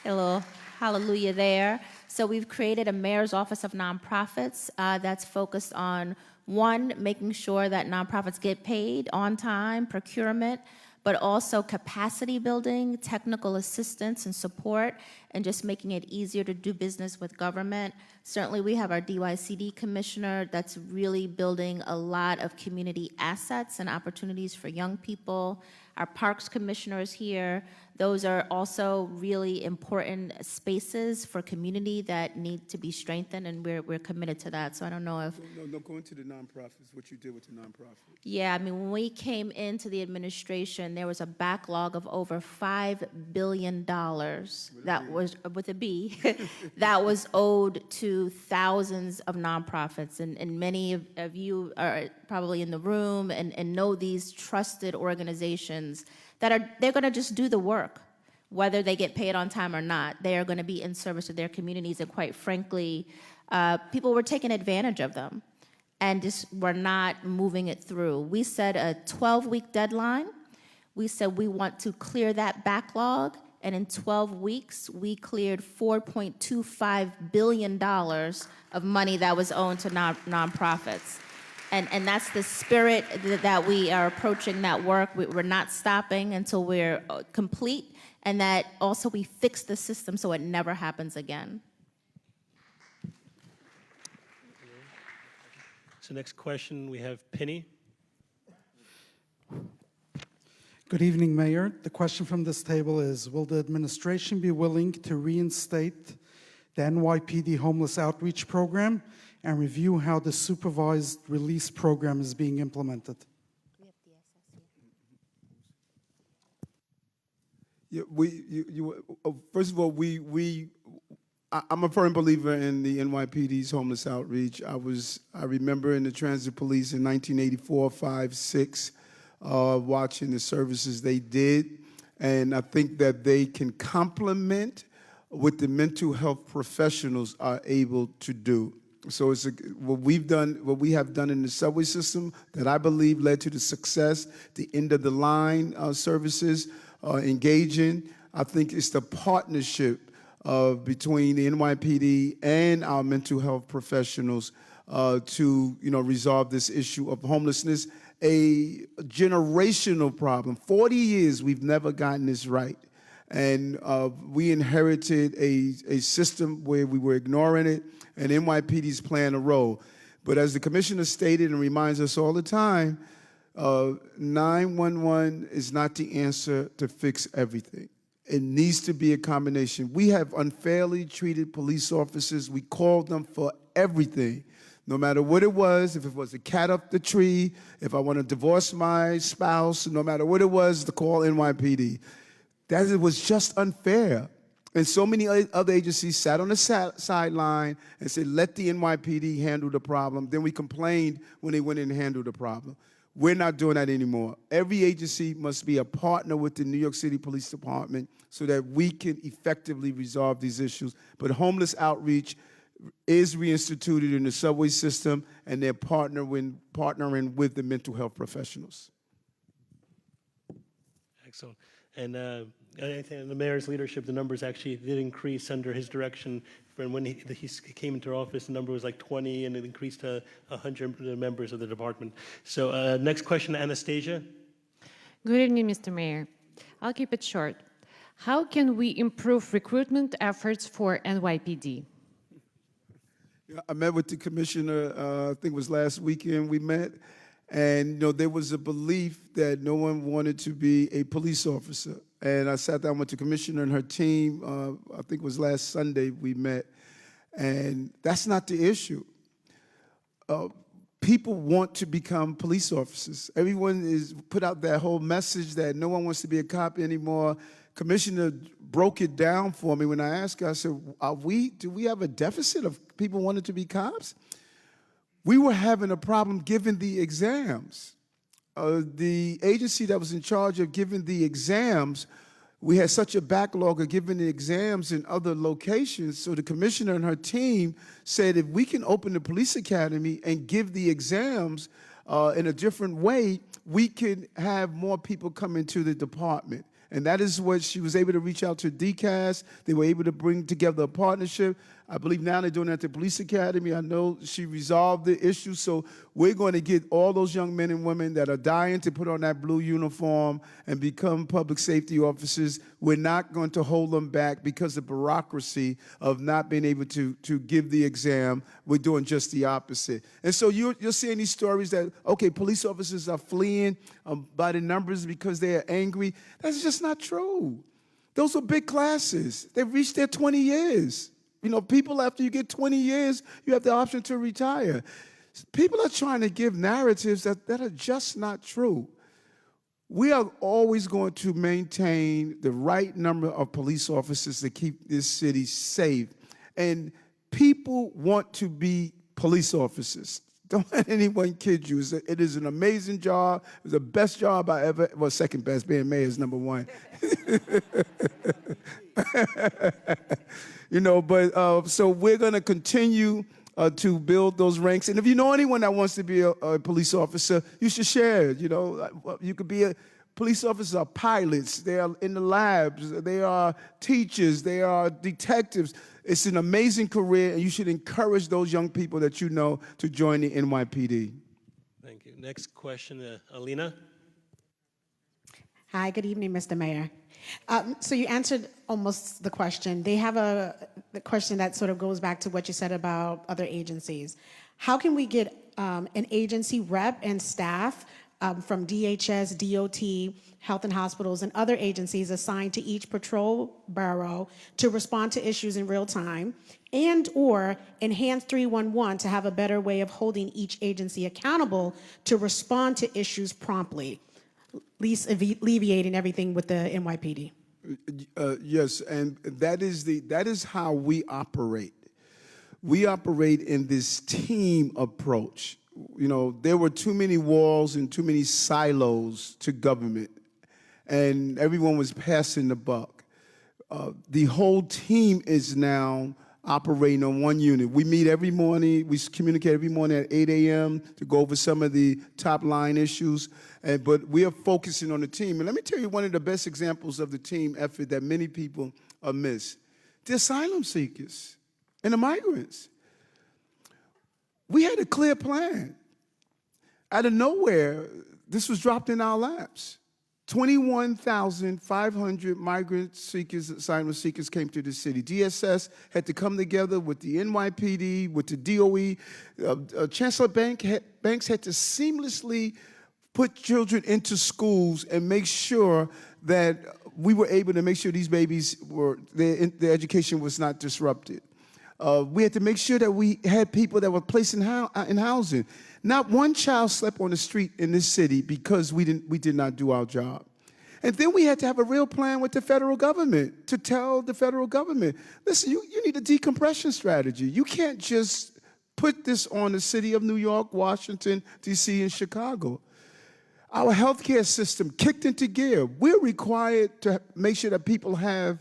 A little hallelujah there. So we've created a Mayor's Office of Nonprofits that's focused on, one, making sure that nonprofits get paid on time, procurement, but also capacity building, technical assistance and support, and just making it easier to do business with government. Certainly we have our DYCD commissioner that's really building a lot of community assets and opportunities for young people. Our parks commissioner is here. Those are also really important spaces for community that need to be strengthened, and we're committed to that. So I don't know if... No, go into the nonprofits, what you did with the nonprofits. Yeah, I mean, when we came into the administration, there was a backlog of over $5 billion that was, with a B, that was owed to thousands of nonprofits. And many of you are probably in the room and know these trusted organizations that they're gonna just do the work, whether they get paid on time or not. They are gonna be in service to their communities, and quite frankly, people were taking advantage of them and just were not moving it through. We set a 12-week deadline. We said we want to clear that backlog, and in 12 weeks, we cleared $4.25 billion of money that was owed to nonprofits. And that's the spirit that we are approaching that work. We're not stopping until we're complete, and that also we fix the system so it never happens again. So next question, we have Penny. Good evening, Mayor. The question from this table is, will the administration be willing to reinstate the NYPD Homeless Outreach Program and review how the supervised release program is being implemented? Yeah, first of all, I'm a firm believer in the NYPD's homeless outreach. I remember in the transit police in 1984, 5, 6, watching the services they did, and I think that they can complement what the mental health professionals are able to do. So it's what we have done in the subway system that I believe led to the success, the end of the line services, engaging. I think it's the partnership between the NYPD and our mental health professionals to resolve this issue of homelessness, a generational problem. 40 years we've never gotten this right. And we inherited a system where we were ignoring it, and NYPD's playing a role. But as the commissioner stated and reminds us all the time, 911 is not the answer to fix everything. It needs to be a combination. We have unfairly treated police officers. We called them for everything, no matter what it was, if it was a cat up the tree, if I want to divorce my spouse, no matter what it was, to call NYPD. That it was just unfair. And so many other agencies sat on the sideline and said, let the NYPD handle the problem. Then we complained when they went in and handled the problem. We're not doing that anymore. Every agency must be a partner with the New York City Police Department so that we can effectively resolve these issues. But homeless outreach is reinstituted in the subway system, and they're partnering with the mental health professionals. Excellent. And I think the mayor's leadership, the numbers actually did increase under his direction. From when he came into office, the number was like 20, and it increased to 100 members of the department. So next question, Anastasia. Good evening, Mr. Mayor. I'll keep it short. How can we improve recruitment efforts for NYPD? I met with the commissioner, I think it was last weekend we met, and there was a belief that no one wanted to be a police officer. And I sat down with the commissioner and her team, I think it was last Sunday we met, and that's not the issue. People want to become police officers. Everyone is put out that whole message that no one wants to be a cop anymore. Commissioner broke it down for me when I asked her, I said, do we have a deficit of people wanting to be cops? we were having a problem giving the exams. The agency that was in charge of giving the exams, we had such a backlog of giving the exams in other locations, so the commissioner and her team said, if we can open the police academy and give the exams in a different way, we can have more people come into the department. And that is what she was able to reach out to DCAS. They were able to bring together a partnership. I believe now they're doing that at the police academy. I know she resolved the issue. So we're going to get all those young men and women that are dying to put on that blue uniform and become public safety officers. We're not going to hold them back because of bureaucracy of not being able to give the exam. We're doing just the opposite. And so you're seeing these stories that, okay, police officers are fleeing by the numbers because they are angry. That's just not true. Those are big classes. They've reached their 20 years. You know, people, after you get 20 years, you have the option to retire. People are trying to give narratives that are just not true. We are always going to maintain the right number of police officers to keep this city safe. And people want to be police officers. Don't let anyone kid you. It is an amazing job. It's the best job I ever, well, second best, being mayor is number one. You know, but so we're going to continue to build those ranks. And if you know anyone that wants to be a police officer, you should share it. You know, you could be a police officer, pilots, they are in the labs, they are teachers, they are detectives. It's an amazing career, and you should encourage those young people that you know to join the NYPD. Thank you. Next question, Alina. Hi, good evening, Mr. Mayor. So you answered almost the question. They have the question that sort of goes back to what you said about other agencies. How can we get an agency rep and staff from DHS, DOT, Health and Hospitals, and other agencies assigned to each patrol borough to respond to issues in real time, and or enhance 311 to have a better way of holding each agency accountable to respond to issues promptly, at least alleviating everything with the NYPD? Yes, and that is how we operate. We operate in this team approach. You know, there were too many walls and too many silos to government, and everyone was passing the buck. The whole team is now operating on one unit. We meet every morning. We communicate every morning at 8 a.m. to go over some of the top line issues, but we are focusing on the team. And let me tell you one of the best examples of the team effort that many people miss. The asylum seekers and the migrants. We had a clear plan. Out of nowhere, this was dropped in our laps. 21,500 migrant seekers, asylum seekers came to the city. DSS had to come together with the NYPD, with the DOE. Chancellor Banks had to seamlessly put children into schools and make sure that we were able to make sure these babies their education was not disrupted. We had to make sure that we had people that were placed in housing. Not one child slept on the street in this city because we did not do our job. And then we had to have a real plan with the federal government to tell the federal government, listen, you need a decompression strategy. You can't just put this on the city of New York, Washington, D.C., and Chicago. Our healthcare system kicked into gear. We're required to make sure that people have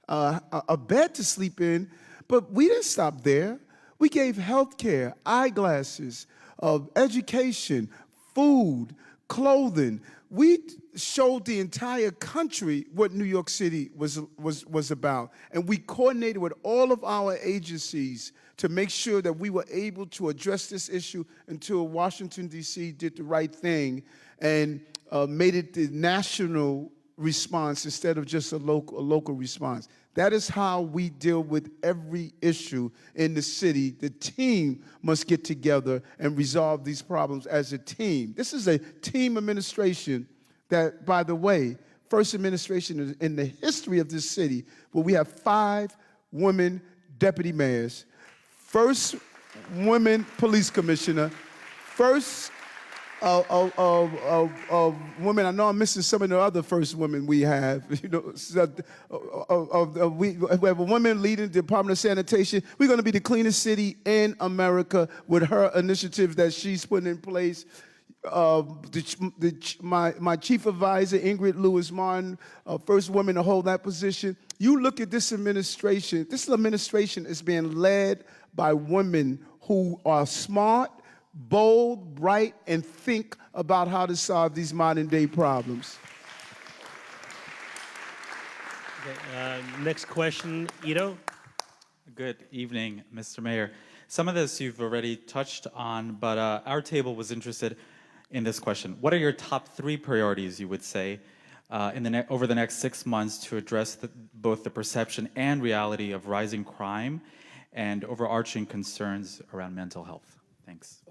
a bed to sleep in. But we didn't stop there. We gave health care, eyeglasses, education, food, clothing. We showed the entire country what New York City was about. And we coordinated with all of our agencies to make sure that we were able to address this issue until Washington, D.C. did the right thing and made it the national response instead of just a local response. That is how we deal with every issue in the city. The team must get together and resolve these problems as a team. This is a team administration that, by the way, first administration in the history of this city where we have 5 women deputy mayors, first women police commissioner, first women. I know I'm missing some of the other first women we have. You know, we have a woman leading the Department of Sanitation. We're going to be the cleanest city in America with her initiative that she's putting in place. My chief advisor, Ingrid Lewis Martin, first woman to hold that position. You look at this administration is being led by women who are smart, bold, bright, and think about how to solve these modern day problems. Okay, next question, Ito. Good evening, Mr. Mayor. Some of this you've already touched on, but our table was interested in this question. What are your top 3 priorities, you would say, over the next 6 months to address both the perception and reality of rising crime and overarching concerns around mental health? Thanks.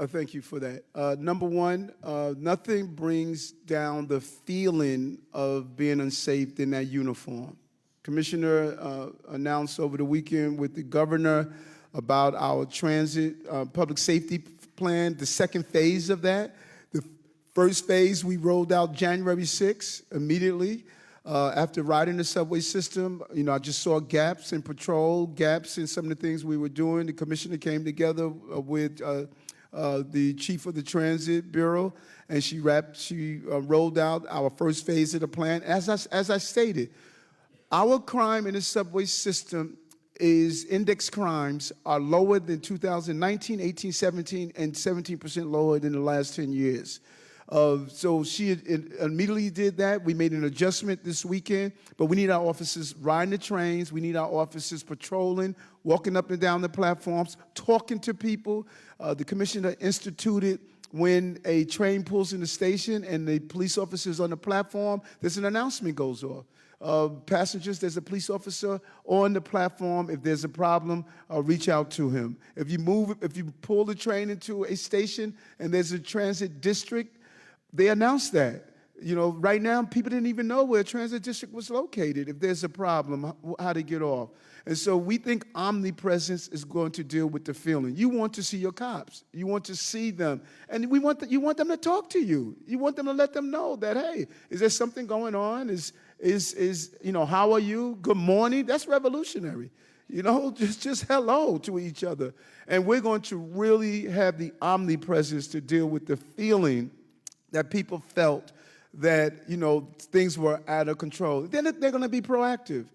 Thank you for that. Number one, nothing brings down the feeling of being unsafe than that uniform. Commissioner announced over the weekend with the governor about our transit public safety plan, the second phase of that. The first phase we rolled out January 6th, immediately. After riding the subway system, you know, I just saw gaps in patrol, gaps in some of the things we were doing. The commissioner came together with the chief of the Transit Bureau, and she rolled out our first phase of the plan. As I stated, our crime in the subway system is index crimes are lower than 2019, 18, 17, and 17% lower than the last 10 years. So she immediately did that. We made an adjustment this weekend, but we need our officers riding the trains. We need our officers patrolling, walking up and down the platforms, talking to people. The commissioner instituted when a train pulls in the station and the police officer's on the platform, there's an announcement goes off. Passengers, there's a police officer on the platform. If there's a problem, reach out to him. If you pull the train into a station and there's a transit district, they announced that. You know, right now, people didn't even know where a transit district was located. If there's a problem, how to get off. And so we think omnipresence is going to deal with the feeling. You want to see your cops. You want to see them. And you want them to talk to you. You want them to let them know that, hey, is there something going on? You know, how are you? Good morning. That's revolutionary. You know, just hello to each other. And we're going to really have the omnipresence to deal with the feeling that people felt that, you know, things were out of control. Then they're going to be proactive.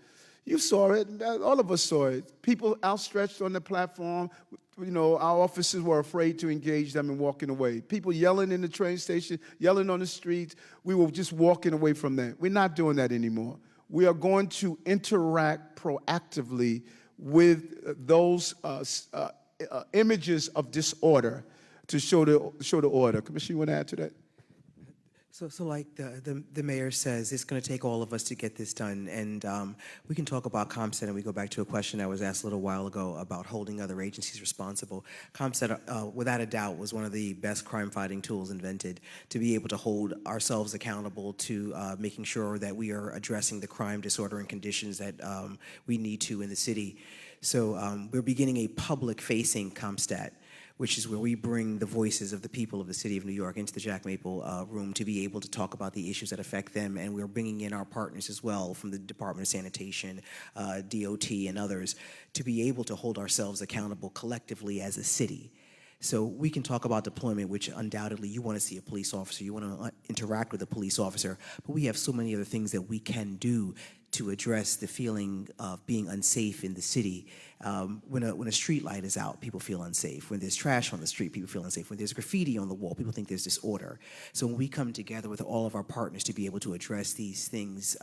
You saw it. All of us saw it. People outstretched on the platform. You know, our officers were afraid to engage them and walking away. People yelling in the train station, yelling on the streets. We were just walking away from that. We're not doing that anymore. We are going to interact proactively with those images of disorder to show the order. Commissioner, you want to add to that? So like the mayor says, it's going to take all of us to get this done. And we can talk about CompStat, and we go back to a question that was asked a little while ago about holding other agencies responsible. CompStat, without a doubt, was one of the best crime-fighting tools invented to be able to hold ourselves accountable to making sure that we are addressing the crime, disorder, and conditions that we need to in the city. So we're beginning a public-facing CompStat, which is where we bring the voices of the people of the city of New York into the Jack Maple room to be able to talk about the issues that affect them. And we're bringing in our partners as well from the Department of Sanitation, DOT, and others to be able to hold ourselves accountable collectively as a city. So we can talk about deployment, which undoubtedly you want to see a police officer, you want to interact with a police officer, but we have so many other things that we can do to address the feeling of being unsafe in the city. When a street light is out, people feel unsafe. When there's trash on the street, people feel unsafe. When there's graffiti on the wall, people think there's disorder. So when we come together with all of our partners to be able to address these things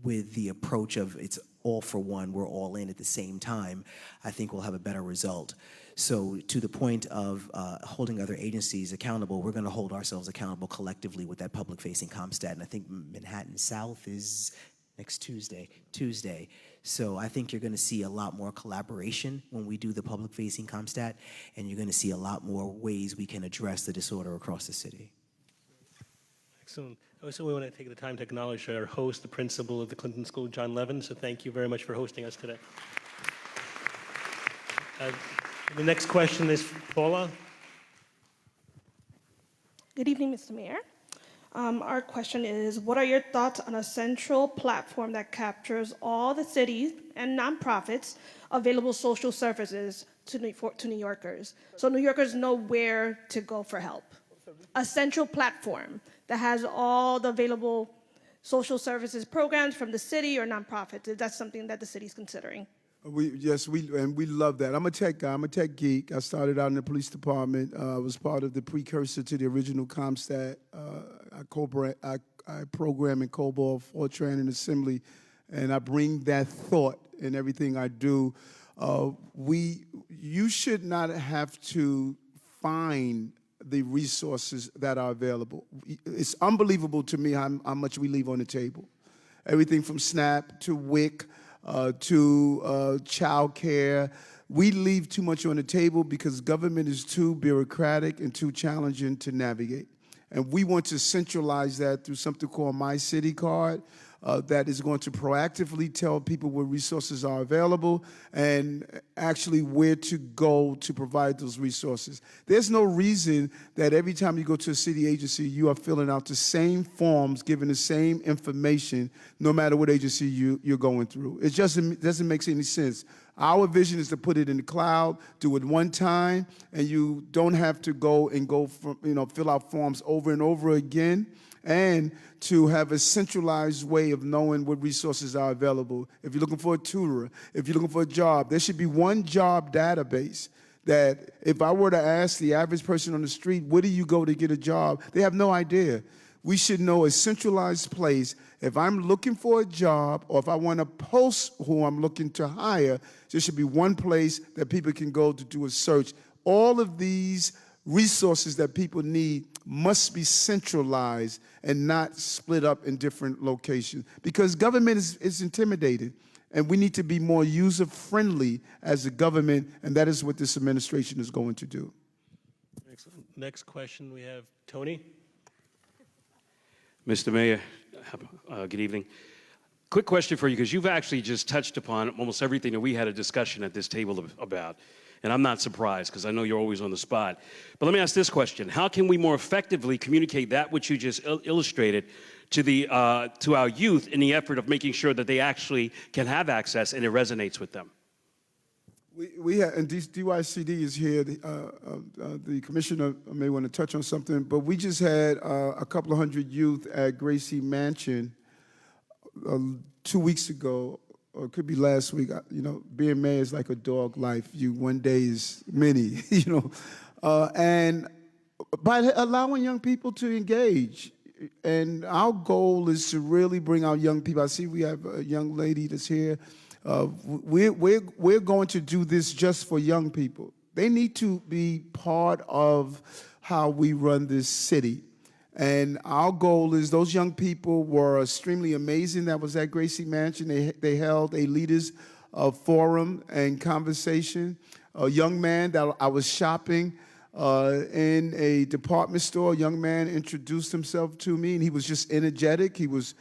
with the approach of it's all for one, we're all in at the same time, I think we'll have a better result. So to the point of holding other agencies accountable, we're going to hold ourselves accountable collectively with that public-facing CompStat. And I think Manhattan South is next Tuesday. So I think you're going to see a lot more collaboration when we do the public-facing CompStat, and you're going to see a lot more ways we can address the disorder across the city. Excellent. Also, we want to take the time to acknowledge our host, the principal of the Clinton School, John Levin. So thank you very much for hosting us today. The next question is Paula. Good evening, Mr. Mayor. Our question is, what are your thoughts on a central platform that captures all the cities and nonprofits available social services to New Yorkers, so New Yorkers know where to go for help? A central platform that has all the available social services programs from the city or nonprofits. Is that something that the city's considering? Yes, we love that. I'm a tech guy. I'm a tech geek. I started out in the police department. I was part of the precursor to the original CompStat. I program in COBOL, Fortran, and Assembly, and I bring that thought in everything I do. You should not have to find the resources that are available. It's unbelievable to me how much we leave on the table. Everything from SNAP to WIC, to child care. We leave too much on the table because government is too bureaucratic and too challenging to navigate. And we want to centralize that through something called My City Card that is going to proactively tell people where resources are available and actually where to go to provide those resources. There's no reason that every time you go to a city agency, you are filling out the same forms, giving the same information, no matter what agency you're going through. It just doesn't make any sense. Our vision is to put it in the cloud, do it one time, and you don't have to go from, fill out forms over and over again, and to have a centralized way of knowing what resources are available. If you're looking for a tutor, if you're looking for a job, there should be one job database that if I were to ask the average person on the street, where do you go to get a job? They have no idea. We should know a centralized place. If I'm looking for a job or if I want to post who I'm looking to hire, there should be one place that people can go to do a search. All of these resources that people need must be centralized and not split up in different locations, because government is intimidated, and we need to be more user-friendly as a government, and that is what this administration is going to do. Excellent. Next question, we have Tony. Mr. Mayor, good evening. Quick question for you, because you've actually just touched upon almost everything that we had a discussion at this table about. And I'm not surprised, because I know you're always on the spot. But let me ask this question. How can we more effectively communicate that which you just illustrated to our youth in the effort of making sure that they actually can have access and it resonates with them? We have, and DYCD is here. The commissioner may want to touch on something, but we just had a couple of hundred youth at Gracie Mansion 2 weeks ago, or it could be last week. Being mayor is like a dog life. One day is many, and by allowing young people to engage. And our goal is to really bring our young people. I see we have a young lady that's here. We're going to do this just for young people. They need to be part of how we run this city. And our goal is those young people were extremely amazing. That was at Gracie Mansion. They held a leaders forum and conversation. A young man that I was shopping in a department store. A young man introduced himself to me, and he was just energetic. He was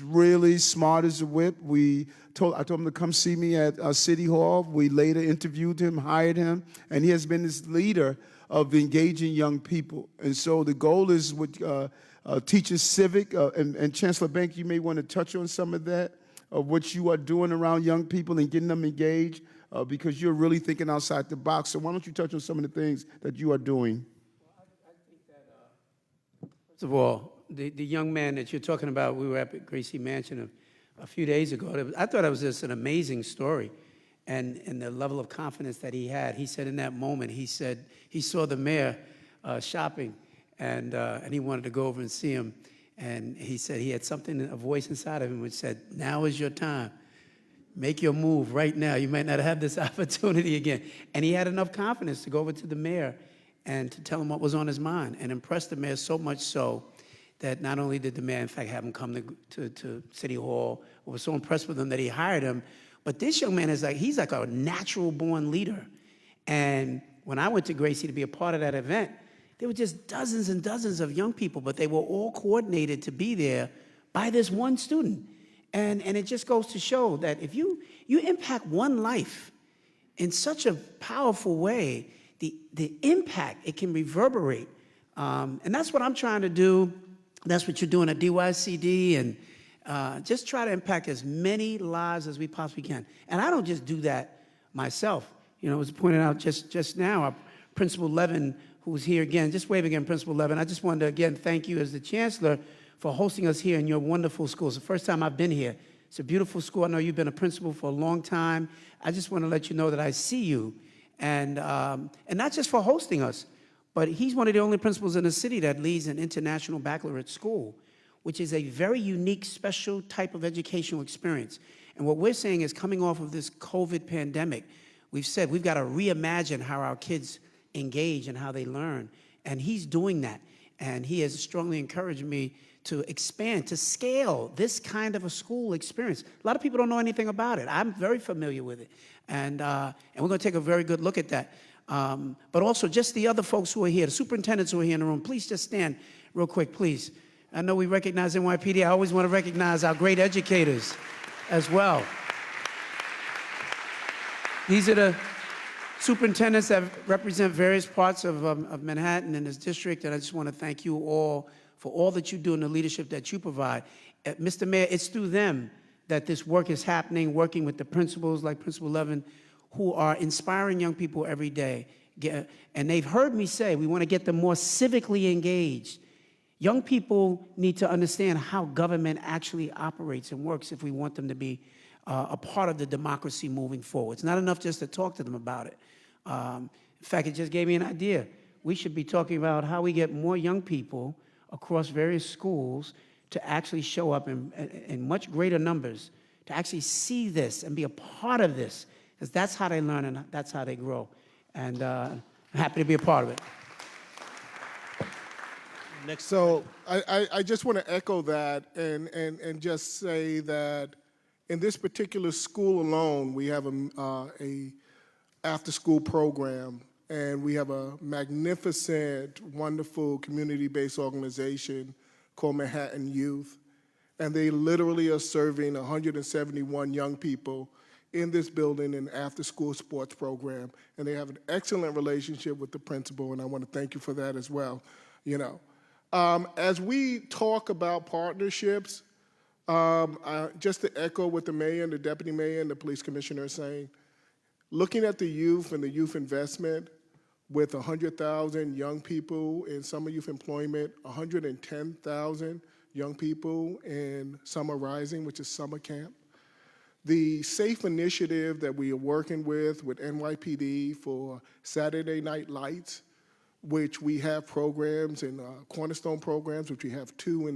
really smart as a whip. I told him to come see me at City Hall. We later interviewed him, hired him, and he has been this leader of engaging young people. And so the goal is with teaching civic, and Chancellor Bank, you may want to touch on some of that, of what you are doing around young people and getting them engaged, because you're really thinking outside the box. So why don't you touch on some of the things that you are doing? First of all, the young man that you're talking about, we were at Gracie Mansion a few days ago. I thought it was just an amazing story. And the level of confidence that he had. He said in that moment, he said he saw the mayor shopping, and he wanted to go over and see him. And he said he had something, a voice inside of him which said, now is your time. Make your move right now. You might not have this opportunity again. And he had enough confidence to go over to the mayor and to tell him what was on his mind, and impressed the mayor so much so that not only did the mayor, in fact, have him come to City Hall, or was so impressed with him that he hired him, but this young man he's like a natural-born leader. And when I went to Gracie to be a part of that event, there were just dozens and dozens of young people, but they were all coordinated to be there by this one student. And it just goes to show that if you impact one life in such a powerful way, the impact it can reverberate And that's what I'm trying to do. That's what you're doing at DYCD, and just try to impact as many lives as we possibly can. And I don't just do that myself. You know, it was pointed out just now, our Principal Levin, who was here again, just wave again, Principal Levin. I just wanted to again thank you as the Chancellor for hosting us here in your wonderful school. It's the first time I've been here. It's a beautiful school. I know you've been a principal for a long time. I just want to let you know that I see you, and not just for hosting us, but he's one of the only principals in the city that leads an international baccalaureate school, which is a very unique, special type of educational experience. And what we're saying is, coming off of this COVID pandemic, we've said we've got to reimagine how our kids engage and how they learn. And he's doing that. And he has strongly encouraged me to expand, to scale this kind of a school experience. A lot of people don't know anything about it. I'm very familiar with it. And we're going to take a very good look at that. But also just the other folks who are here, the superintendents who are here in the room, please just stand real quick, please. I know we recognize NYPD. I always want to recognize our great educators as well. These are the superintendents that represent various parts of Manhattan and this district, and I just want to thank you all for all that you do and the leadership that you provide. Mr. Mayor, it's through them that this work is happening, working with the principals like Principal Levin, who are inspiring young people every day. And they've heard me say we want to get them more civically engaged. Young people need to understand how government actually operates and works if we want them to be a part of the democracy moving forward. It's not enough just to talk to them about it. In fact, it just gave me an idea. We should be talking about how we get more young people across various schools to actually show up in much greater numbers, to actually see this and be a part of this, because that's how they learn and that's how they grow. And I'm happy to be a part of it. So I just want to echo that and just say that in this particular school alone, we have a after-school program, and we have a magnificent, wonderful community-based organization called Manhattan Youth, and they literally are serving 171 young people in this building in after-school sports program, and they have an excellent relationship with the principal, and I want to thank you for that as well. You know, as we talk about partnerships, just to echo what the mayor and the deputy mayor and the police commissioner are saying, looking at the youth and the youth investment with 100,000 young people in summer youth employment, 110,000 young people in Summer Rising, which is summer camp. The SAFE initiative that we are working with NYPD for Saturday Night Lights, which we have programs and cornerstone programs, which we have 2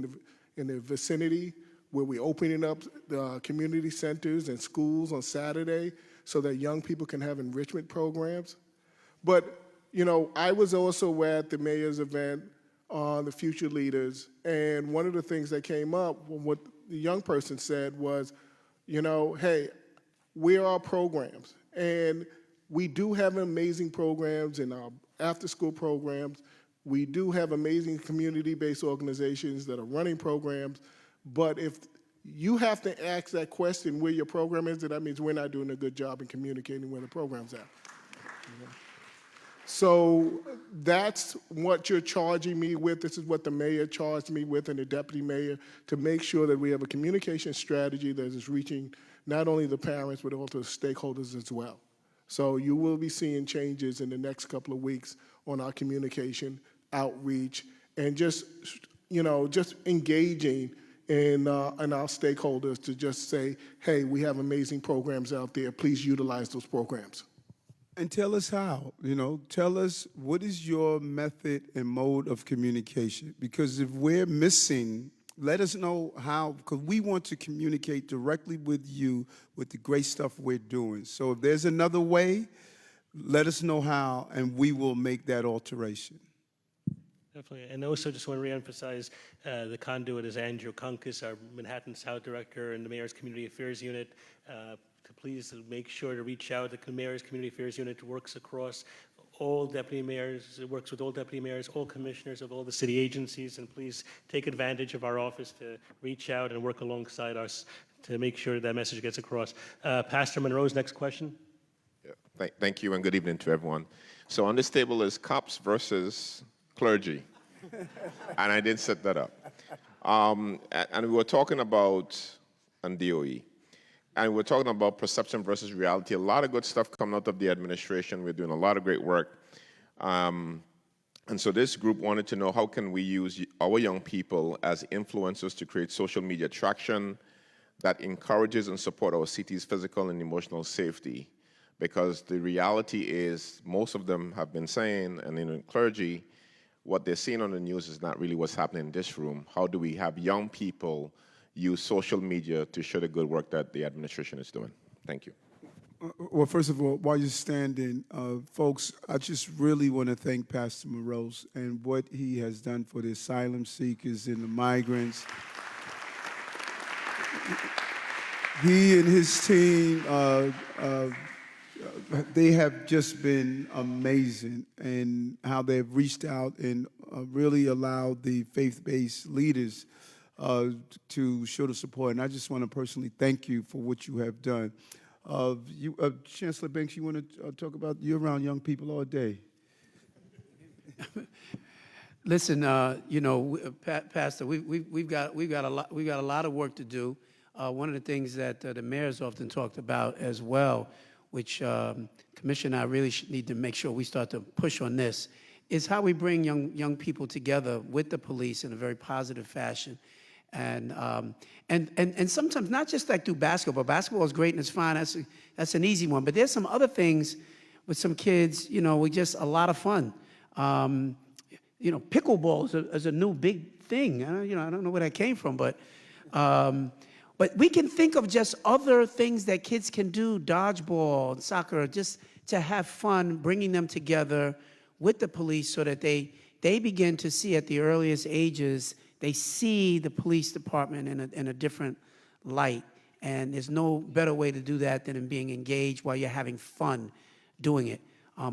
in the vicinity, where we're opening up the community centers and schools on Saturday so that young people can have enrichment programs. But, you know, I was also at the mayor's event on the Future Leaders, and one of the things that came up, what the young person said was, you know, hey, where are our programs? And we do have amazing programs in our after-school programs. We do have amazing community-based organizations that are running programs, but if you have to ask that question where your program is, then that means we're not doing a good job in communicating where the program's at. You know? So that's what you're charging me with. This is what the mayor charged me with and the deputy mayor, to make sure that we have a communication strategy that is reaching not only the parents, but also the stakeholders as well. So you will be seeing changes in the next couple of weeks on our communication, outreach, and just, you know, just engaging in our stakeholders to just say, hey, we have amazing programs out there. Please utilize those programs. And tell us how, you know, tell us what is your method and mode of communication? Because if we're missing, let us know how, because we want to communicate directly with you with the great stuff we're doing. So if there's another way, let us know how, and we will make that alteration. Definitely. And also just want to reemphasize the conduit is Andrew Kunkus, our Manhattan South Director and the Mayor's Community Affairs Unit. To please make sure to reach out. The Mayor's Community Affairs Unit works across all deputy mayors, it works with all deputy mayors, all commissioners of all the city agencies, and please take advantage of our office to reach out and work alongside us to make sure that message gets across. Pastor Monroe's next question. Yeah. Thank you and good evening to everyone. So on this table is cops versus clergy. And I did set that up. And we were talking about, and DOE, and we're talking about perception versus reality. A lot of good stuff coming out of the administration. We're doing a lot of great work. And so this group wanted to know how can we use our young people as influencers to create social media traction that encourages and supports our city's physical and emotional safety. Because the reality is most of them have been saying, and in clergy, what they're seeing on the news is not really what's happening in this room. How do we have young people use social media to show the good work that the administration is doing? Thank you. Well, first of all, while you're standing, folks, I just really want to thank Pastor Morose and what he has done for the asylum seekers and the migrants. He and his team, they have just been amazing in how they've reached out and really allowed the faith-based leaders to show the support. And I just want to personally thank you for what you have done. Chancellor Banks, you want to talk about, you're around young people all day. Listen, you know, Pastor, we've got a lot of work to do. One of the things that the mayor's often talked about as well, which Commissioner and I really need to make sure we start to push on this, is how we bring young people together with the police in a very positive fashion. And sometimes not just like through basketball. Basketball is great and it's fine. That's an easy one. But there's some other things with some kids, you know, we just a lot of fun. You know, pickleball is a new big thing. You know, I don't know where that came from, but we can think of just other things that kids can do, dodgeball, soccer, just to have fun, bringing them together with the police so that they begin to see at the earliest ages, they see the police department in a different light. And there's no better way to do that than in being engaged while you're having fun doing it.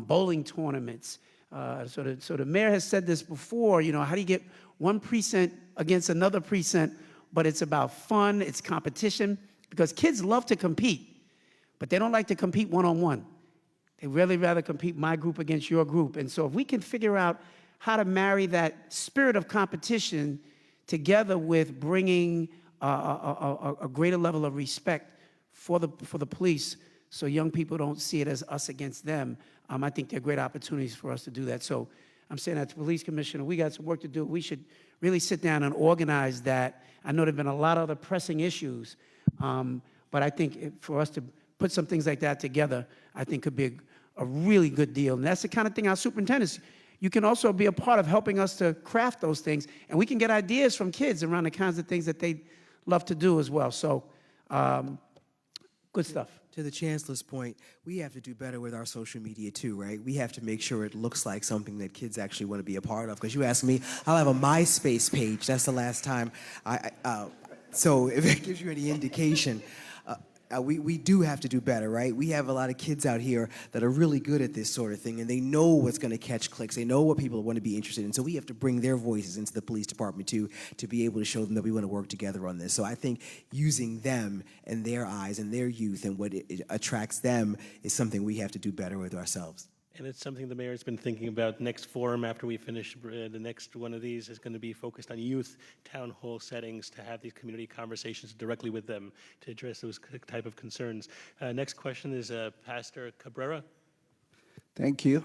Bowling tournaments. So the mayor has said this before, you know, how do you get one precinct against another precinct, but it's about fun, it's competition, because kids love to compete, but they don't like to compete one-on-one. They really rather compete my group against your group. And so if we can figure out how to marry that spirit of competition together with bringing a greater level of respect for the police so young people don't see it as us against them, I think there are great opportunities for us to do that. So I'm saying that to the police commissioner, we got some work to do. We should really sit down and organize that. I know there have been a lot of other pressing issues, but I think for us to put some things like that together, I think could be a really good deal. And that's the kind of thing our superintendents, you can also be a part of helping us to craft those things. And we can get ideas from kids around the kinds of things that they love to do as well. So good stuff. To the Chancellor's point, we have to do better with our social media too, right? We have to make sure it looks like something that kids actually want to be a part of. Because you ask me, I'll have a MySpace page. That's the last time so if it gives you any indication, we do have to do better, right? We have a lot of kids out here that are really good at this sort of thing, and they know what's going to catch clicks. They know what people want to be interested in. So we have to bring their voices into the police department too, to be able to show them that we want to work together on this. So I think using them and their eyes and their youth and what it attracts them is something we have to do better with ourselves. And it's something the mayor's been thinking about. Next forum after we finish, the next one of these is going to be focused on youth town hall settings to have these community conversations directly with them to address those type of concerns. Next question is Pastor Cabrera. Thank you.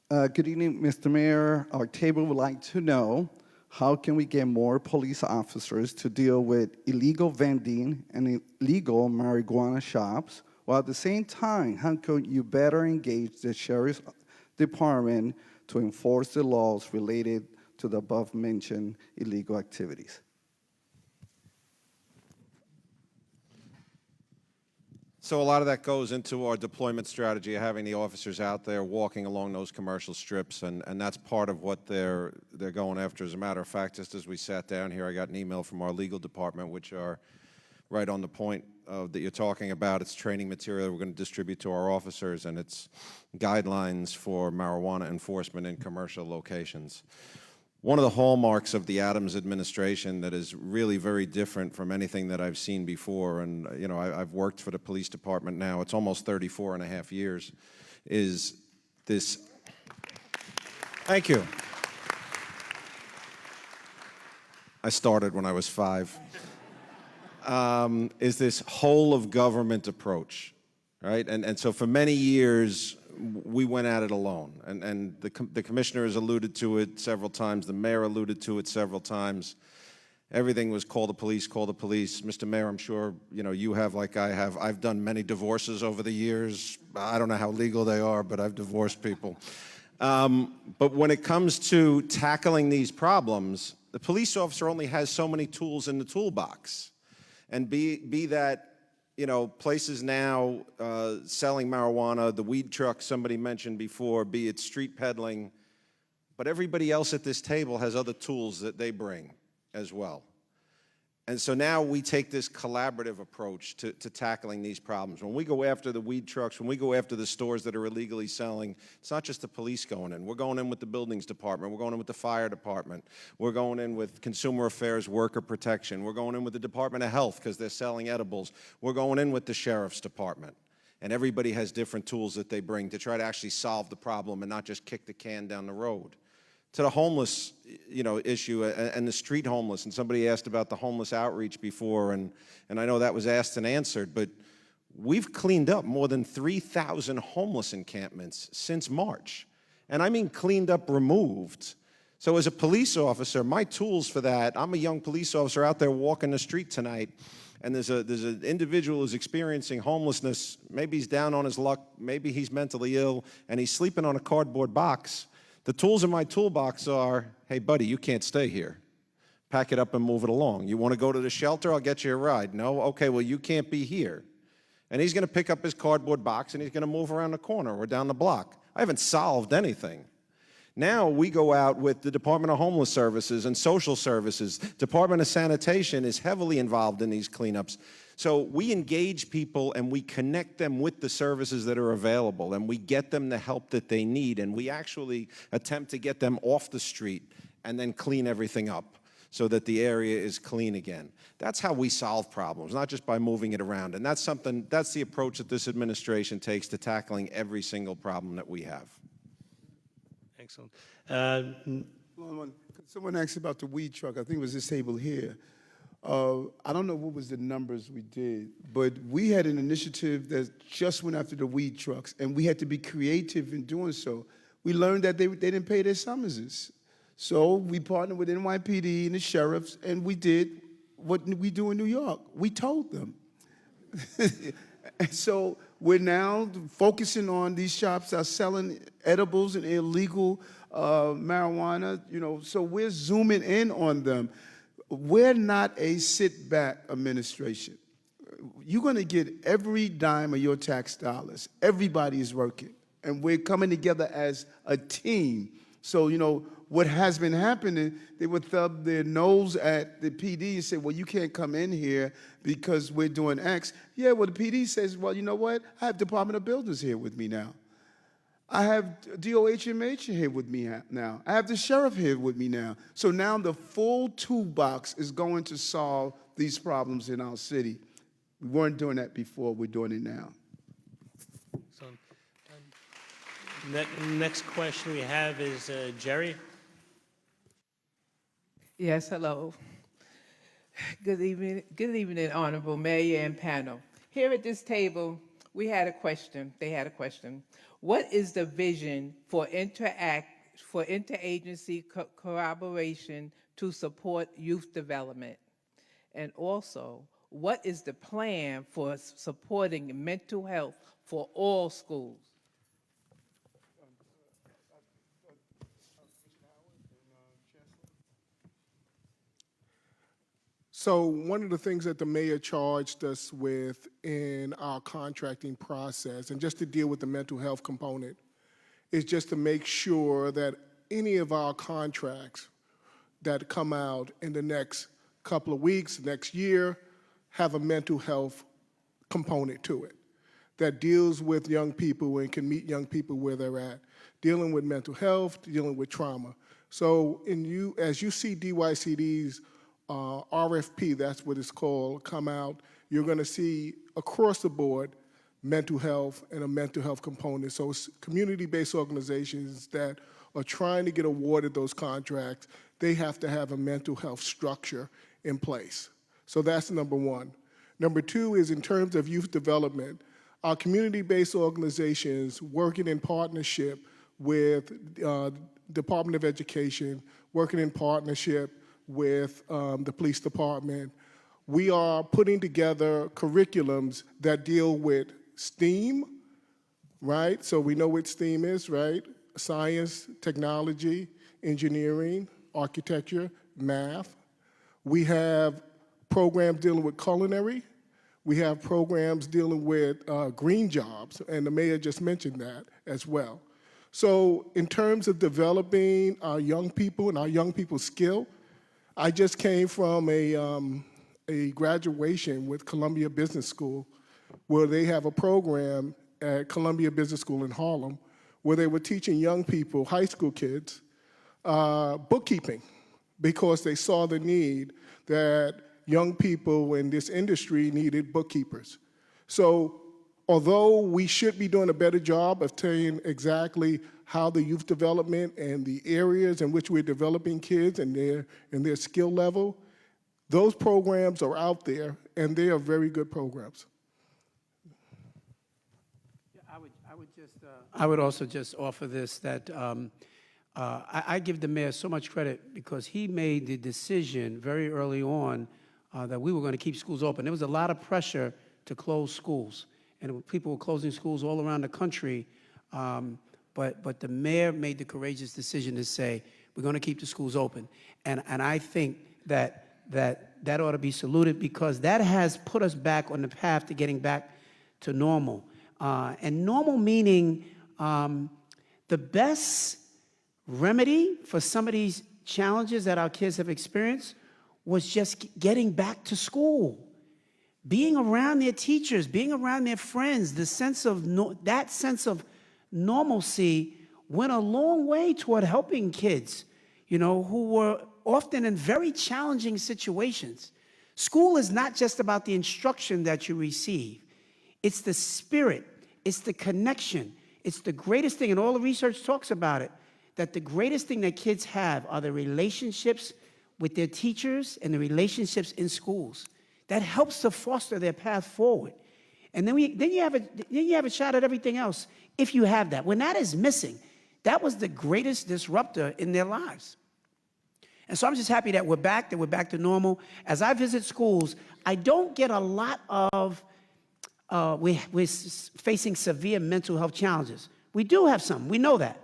Good evening, Mr. Mayor. Our table would like to know how can we get more police officers to deal with illegal vending and illegal marijuana shops, while at the same time, how can you better engage the Sheriff's Department to enforce the laws related to the above-mentioned illegal activities? So a lot of that goes into our deployment strategy, having the officers out there walking along those commercial strips, and that's part of what they're going after. As a matter of fact, just as we sat down here, I got an email from our legal department, which are right on the point that you're talking about. It's training material we're going to distribute to our officers, and it's guidelines for marijuana enforcement in commercial locations. One of the hallmarks of the Adams administration that is really very different from anything that I've seen before, and you know, I've worked for the police department now, it's almost 34 and a half years, is this, thank you. I started when I was 5. Is this whole of government approach, right? And so for many years, we went at it alone. And the commissioner has alluded to it several times. The mayor alluded to it several times. Everything was call the police, call the police. Mr. Mayor, I'm sure you have, like I have. I've done many divorces over the years. I don't know how legal they are, but I've divorced people. But when it comes to tackling these problems, the police officer only has so many tools in the toolbox. And be that, places now selling marijuana, the weed truck somebody mentioned before, be it street peddling, but everybody else at this table has other tools that they bring as well. And so now we take this collaborative approach to tackling these problems. When we go after the weed trucks, when we go after the stores that are illegally selling, it's not just the police going in. We're going in with the buildings department. We're going in with the fire department. We're going in with consumer affairs, worker protection. We're going in with the Department of Health because they're selling edibles. We're going in with the sheriff's department. And everybody has different tools that they bring to try to actually solve the problem and not just kick the can down the road. To the homeless, issue and the street homeless, and somebody asked about the homeless outreach before, and I know that was asked and answered, but we've cleaned up more than 3,000 homeless encampments since March. And I mean cleaned up, removed. So as a police officer, my tools for that, I'm a young police officer out there walking the street tonight, and there's an individual who's experiencing homelessness. Maybe he's down on his luck, maybe he's mentally ill, and he's sleeping on a cardboard box. The tools in my toolbox are, hey, buddy, you can't stay here. Pack it up and move it along. You want to go to the shelter? I'll get you a ride. No? Okay, well, you can't be here. And he's going to pick up his cardboard box, and he's going to move around the corner or down the block. I haven't solved anything. Now we go out with the Department of Homeless Services and Social Services. Department of Sanitation is heavily involved in these cleanups. So we engage people and we connect them with the services that are available, and we get them the help that they need, and we actually attempt to get them off the street and then clean everything up so that the area is clean again. That's how we solve problems, not just by moving it around. And that's the approach that this administration takes to tackling every single problem that we have. Excellent. Someone asked about the weed truck. I think it was this table here. I don't know what was the numbers we did, but we had an initiative that just went after the weed trucks, and we had to be creative in doing so. We learned that they didn't pay their summonses. So we partnered with NYPD and the sheriffs, and we did what we do in New York. We told them. And so we're now focusing on these shops that are selling edibles and illegal marijuana, so we're zooming in on them. We're not a sit-back administration. You're going to get every dime of your tax dollars. Everybody is working, and we're coming together as a team. So, what has been happening, they would thumb their nose at the PD and say, well, you can't come in here because we're doing X. Yeah, well, the PD says, well, you know what? I have Department of Buildings here with me now. I have DOHMH here with me now. I have the sheriff here with me now. So now the full toolbox is going to solve these problems in our city. We weren't doing that before. We're doing it now. So, next question we have is Jerry. Yes, hello. Good evening, Honorable Mayor and panel. Here at this table, they had a question. What is the vision for interagency collaboration to support youth development? And also, what is the plan for supporting mental health for all schools? So one of the things that the mayor charged us with in our contracting process, and just to deal with the mental health component, is just to make sure that any of our contracts that come out in the next couple of weeks, next year, have a mental health component to it that deals with young people and can meet young people where they're at, dealing with mental health, dealing with trauma. So as you see DYCD's RFP, that's what it's called, come out, you're going to see across the board mental health and a mental health component. So community-based organizations that are trying to get awarded those contracts, they have to have a mental health structure in place. So that's number one. Number two is in terms of youth development, our community-based organizations working in partnership with Department of Education, working in partnership with the police department, we are putting together curriculums that deal with STEAM, right? So we know what STEAM is, right? Science, technology, engineering, architecture, math. We have programs dealing with culinary. We have programs dealing with green jobs, and the mayor just mentioned that as well. So in terms of developing our young people and our young people's skill, I just came from a graduation with Columbia Business School, where they have a program at Columbia Business School in Harlem, where they were teaching young people, high school kids, bookkeeping, because they saw the need that young people in this industry needed bookkeepers. So although we should be doing a better job of telling exactly how the youth development and the areas in which we're developing kids and their skill level, those programs are out there, and they are very good programs. I would also just offer this, that I give the mayor so much credit because he made the decision very early on that we were going to keep schools open. There was a lot of pressure to close schools, and people were closing schools all around the country, but the mayor made the courageous decision to say, we're going to keep the schools open. And I think that ought to be saluted, because that has put us back on the path to getting back to normal. And normal meaning the best remedy for some of these challenges that our kids have experienced was just getting back to school, being around their teachers, being around their friends. The sense of that sense of normalcy went a long way toward helping kids, you know, who were often in very challenging situations. School is not just about the instruction that you receive. It's the spirit. It's the connection. It's the greatest thing, and all the research talks about it, that the greatest thing that kids have are the relationships with their teachers and the relationships in schools. That helps to foster their path forward. And then you have a shot at everything else if you have that. When that is missing, that was the greatest disruptor in their lives. And so I'm just happy that we're back to normal. As I visit schools, I don't get a lot of, we're facing severe mental health challenges. We do have some, we know that.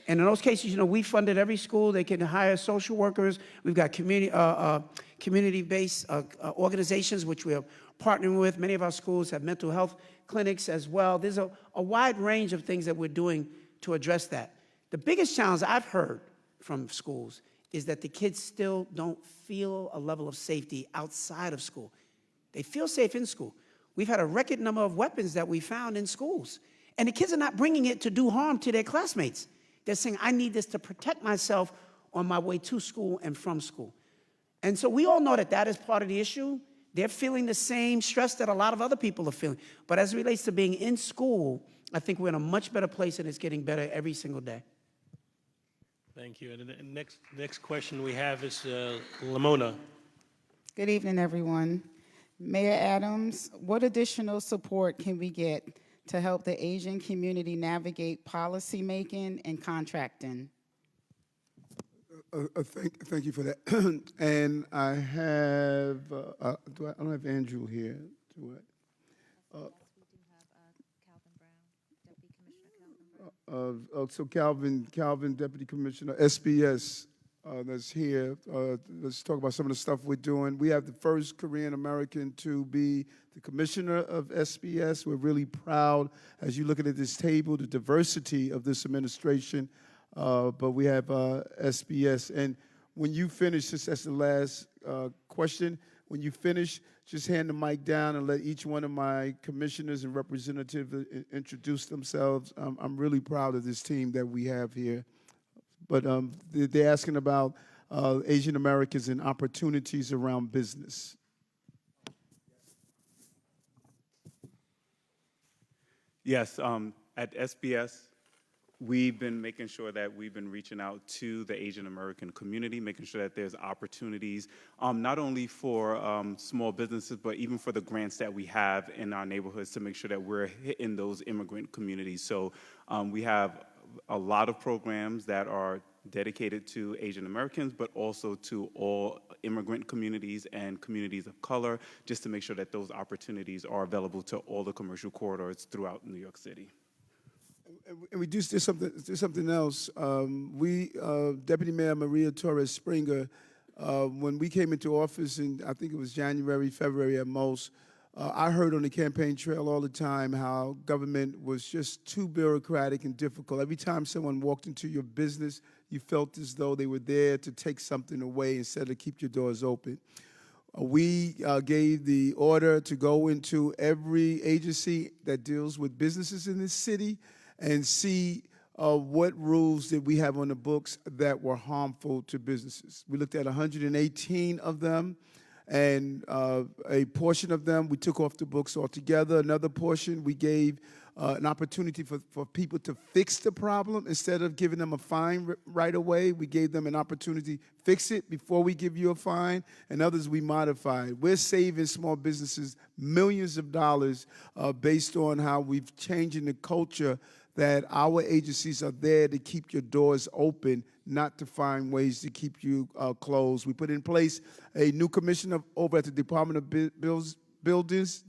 And in those cases, you know, we funded every school. They can hire social workers. We've got community-based organizations, which we are partnering with. Many of our schools have mental health clinics as well. There's a wide range of things that we're doing to address that. The biggest challenge I've heard from schools is that the kids still don't feel a level of safety outside of school. They feel safe in school. We've had a record number of weapons that we found in schools. And the kids are not bringing it to do harm to their classmates. They're saying, I need this to protect myself on my way to school and from school. And so we all know that that is part of the issue. They're feeling the same stress that a lot of other people are feeling. But as it relates to being in school, I think we're in a much better place, and it's getting better every single day. Thank you. And the next question we have is Lamona. Good evening, everyone. Mayor Adams, what additional support can we get to help the Asian community navigate policymaking and contracting? Thank you for that. And I have, I don't have Andrew here. Do I? So Calvin, Deputy Commissioner, SBS, that's here. Let's talk about some of the stuff we're doing. We have the first Korean American to be the commissioner of SBS. We're really proud, as you're looking at this table, the diversity of this administration. But we have SBS. And when you finish, just as the last question, when you finish, just hand the mic down and let each one of my commissioners and representatives introduce themselves. I'm really proud of this team that we have here. But they're asking about Asian Americans and opportunities around business. Yes, at SBS, we've been making sure that we've been reaching out to the Asian American community, making sure that there's opportunities, not only for small businesses, but even for the grants that we have in our neighborhoods to make sure that we're hitting those immigrant communities. So we have a lot of programs that are dedicated to Asian Americans, but also to all immigrant communities and communities of color, just to make sure that those opportunities are available to all the commercial corridors throughout New York City. And we do something else. Deputy Mayor Maria Torres Springer, when we came into office in, I think it was January, February at most, I heard on the campaign trail all the time how government was just too bureaucratic and difficult. Every time someone walked into your business, you felt as though they were there to take something away instead of keep your doors open. We gave the order to go into every agency that deals with businesses in this city and see what rules did we have on the books that were harmful to businesses. We looked at 118 of them, and a portion of them we took off the books altogether. Another portion we gave an opportunity for people to fix the problem. Instead of giving them a fine right away, we gave them an opportunity, fix it before we give you a fine, and others we modified. We're saving small businesses millions of dollars based on how we've changing the culture that our agencies are there to keep your doors open, not to find ways to keep you closed. We put in place a new commissioner over at the Department of Buildings,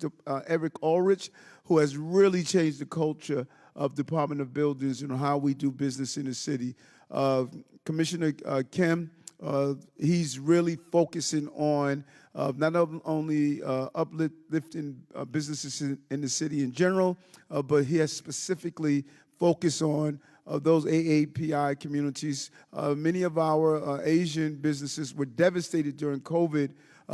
Eric Ulrich, who has really changed the culture of Department of Buildings and how we do business in the city. Commissioner Kim, he's really focusing on not only uplifting businesses in the city in general, but he has specifically focused on those AAPI communities. Many of our Asian businesses were devastated during COVID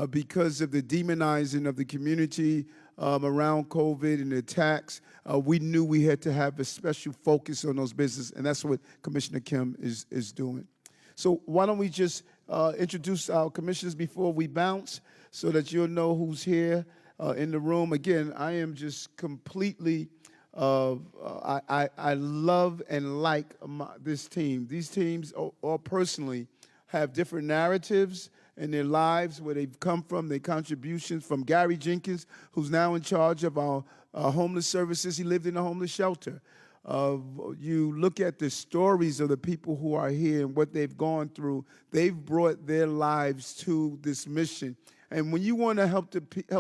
because of the demonizing of the community around COVID and the attacks. We knew we had to have a special focus on those businesses, and that's what Commissioner Kim is doing. So why don't we just introduce our commissioners before we bounce so that you'll know who's here in the room. Again, I am just completely, I love and like this team. These teams all personally have different narratives in their lives, where they've come from, their contributions, from Gary Jenkins, who's now in charge of our homeless services. He lived in a homeless shelter. You look at the stories of the people who are here and what they've gone through. They've brought their lives to this mission. And when you want to help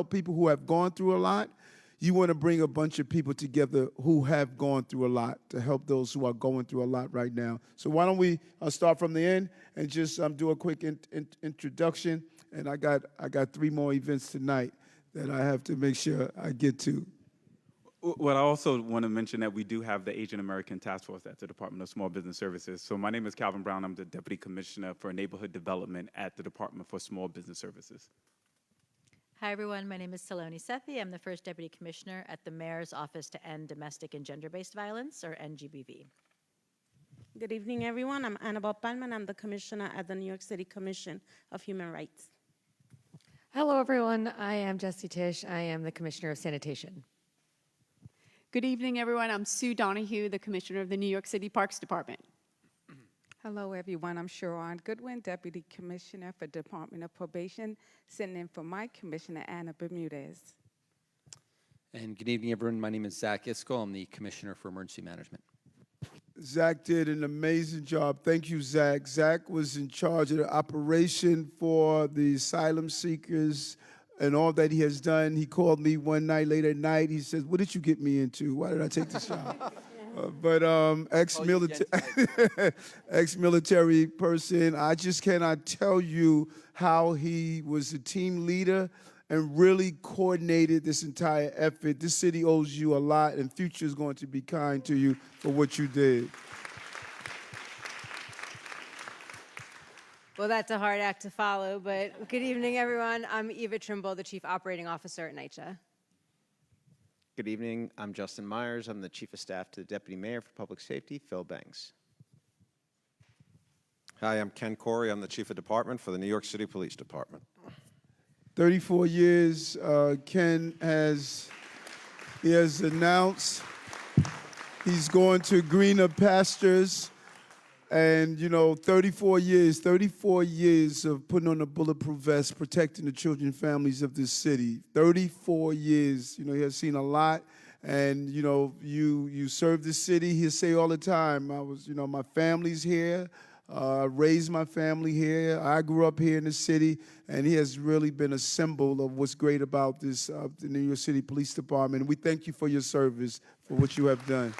people who have gone through a lot, you want to bring a bunch of people together who have gone through a lot to help those who are going through a lot right now. So why don't we start from the end and just do a quick introduction. And I got 3 more events tonight that I have to make sure I get to. Well, I also want to mention that we do have the Asian American Task Force at the Department of Small Business Services. So my name is Calvin Brown. I'm the Deputy Commissioner for Neighborhood Development at the Department for Small Business Services. Hi, everyone. My name is Saloni Sethi. I'm the First Deputy Commissioner at the Mayor's Office to End Domestic and Gender-Based Violence, or NGBV. Good evening, everyone. I'm Annabelle Palman. I'm the Commissioner at the New York City Commission of Human Rights. Hello, everyone. I am Jessie Tisch. I am the Commissioner of Sanitation. Good evening, everyone. I'm Sue Donahue, the Commissioner of the New York City Parks Department. Hello, everyone. I'm Sharon Goodwin, Deputy Commissioner for Department of Probation, sitting in for my Commissioner, Anna Bermudez. And good evening, everyone. My name is Zach Iscol. I'm the Commissioner for Emergency Management. Zach did an amazing job. Thank you, Zach. Zach was in charge of the operation for the asylum seekers and all that he has done. He called me one night, late at night. He says, "What did you get me into? Why did I take this job?" But ex-military person, I just cannot tell you how he was a team leader and really coordinated this entire effort. This city owes you a lot, and future is going to be kind to you for what you did. Well, that's a hard act to follow, but good evening, everyone. I'm Eva Trimble, the Chief Operating Officer at NYCHA. Good evening. I'm Justin Myers. I'm the Chief of Staff to the Deputy Mayor for Public Safety, Phil Banks. Hi, I'm Ken Corey. I'm the Chief of Department for the New York City Police Department. 34 years, Ken has announced He's going to greener pastures. And, 34 years of putting on a bulletproof vest, protecting the children and families of this city. 34 years. He has seen a lot. And, you serve this city. He'll say all the time, my family's here. I raised my family here. I grew up here in the city. And he has really been a symbol of what's great about this, the New York City Police Department. And we thank you for your service, for what you have done.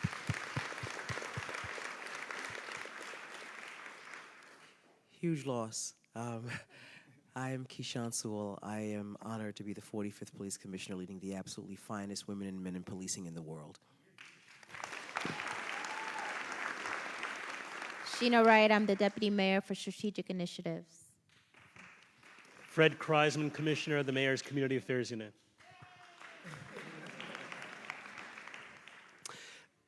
Huge loss. I am Keyshawn Sewell. I am honored to be the 45th Police Commissioner leading the absolutely finest women and men in policing in the world. Sheena Wright, I'm the Deputy Mayor for Strategic Initiatives. Fred Kreisman, Commissioner of the Mayor's Community Affairs Unit.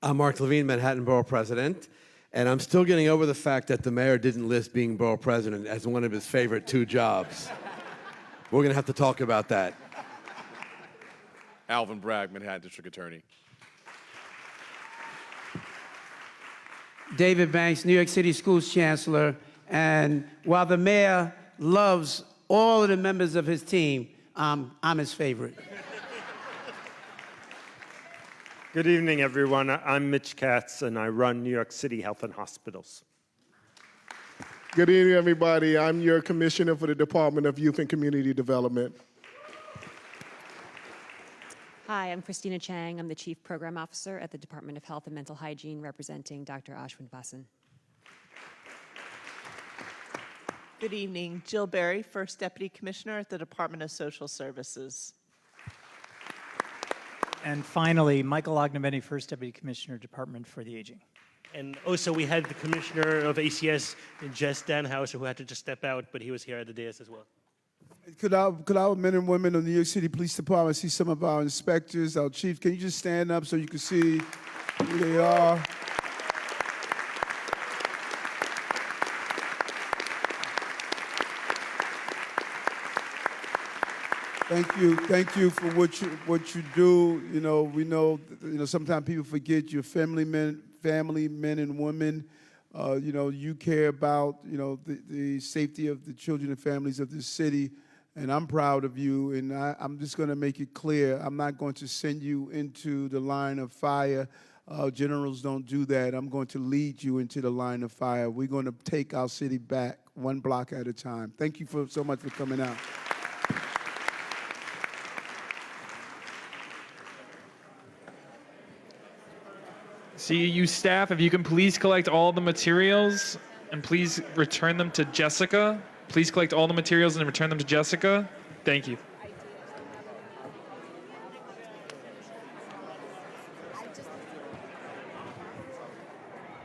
I'm Mark Levine, Manhattan Borough President, and I'm still getting over the fact that the mayor didn't list being borough president as one of his favorite 2 jobs. We're going to have to talk about that. Alvin Bragg, Manhattan District Attorney. David Banks, New York City Schools Chancellor, and while the mayor loves all of the members of his team, I'm his favorite. Good evening, everyone. I'm Mitch Katz, and I run New York City Health and Hospitals. Good evening, everybody. I'm your Commissioner for the Department of Youth and Community Development. Hi, I'm Christina Chang. I'm the Chief Program Officer at the Department of Health and Mental Hygiene, representing Dr. Ashwin Vasan. Good evening. Jill Berry, First Deputy Commissioner at the Department of Social Services. And finally, Michael Ognevetti, First Deputy Commissioner, Department for the Aging. And also, we had the Commissioner of ACS, Jess Danhauser, who had to just step out, but he was here at the dais as well. Could our men and women of the New York City Police Department see some of our inspectors, our chief? Can you just stand up so you can see who they are? Thank you for what you do. We know sometimes people forget you're family men and women. You care about the safety of the children and families of this city, and I'm proud of you. And I'm just going to make it clear: I'm not going to send you into the line of fire. Generals don't do that. I'm going to lead you into the line of fire. We're going to take our city back one block at a time. Thank you so much for coming out. CAU staff, if you can please collect all the materials and please return them to Jessica. Please collect all the materials and return them to Jessica. Thank you.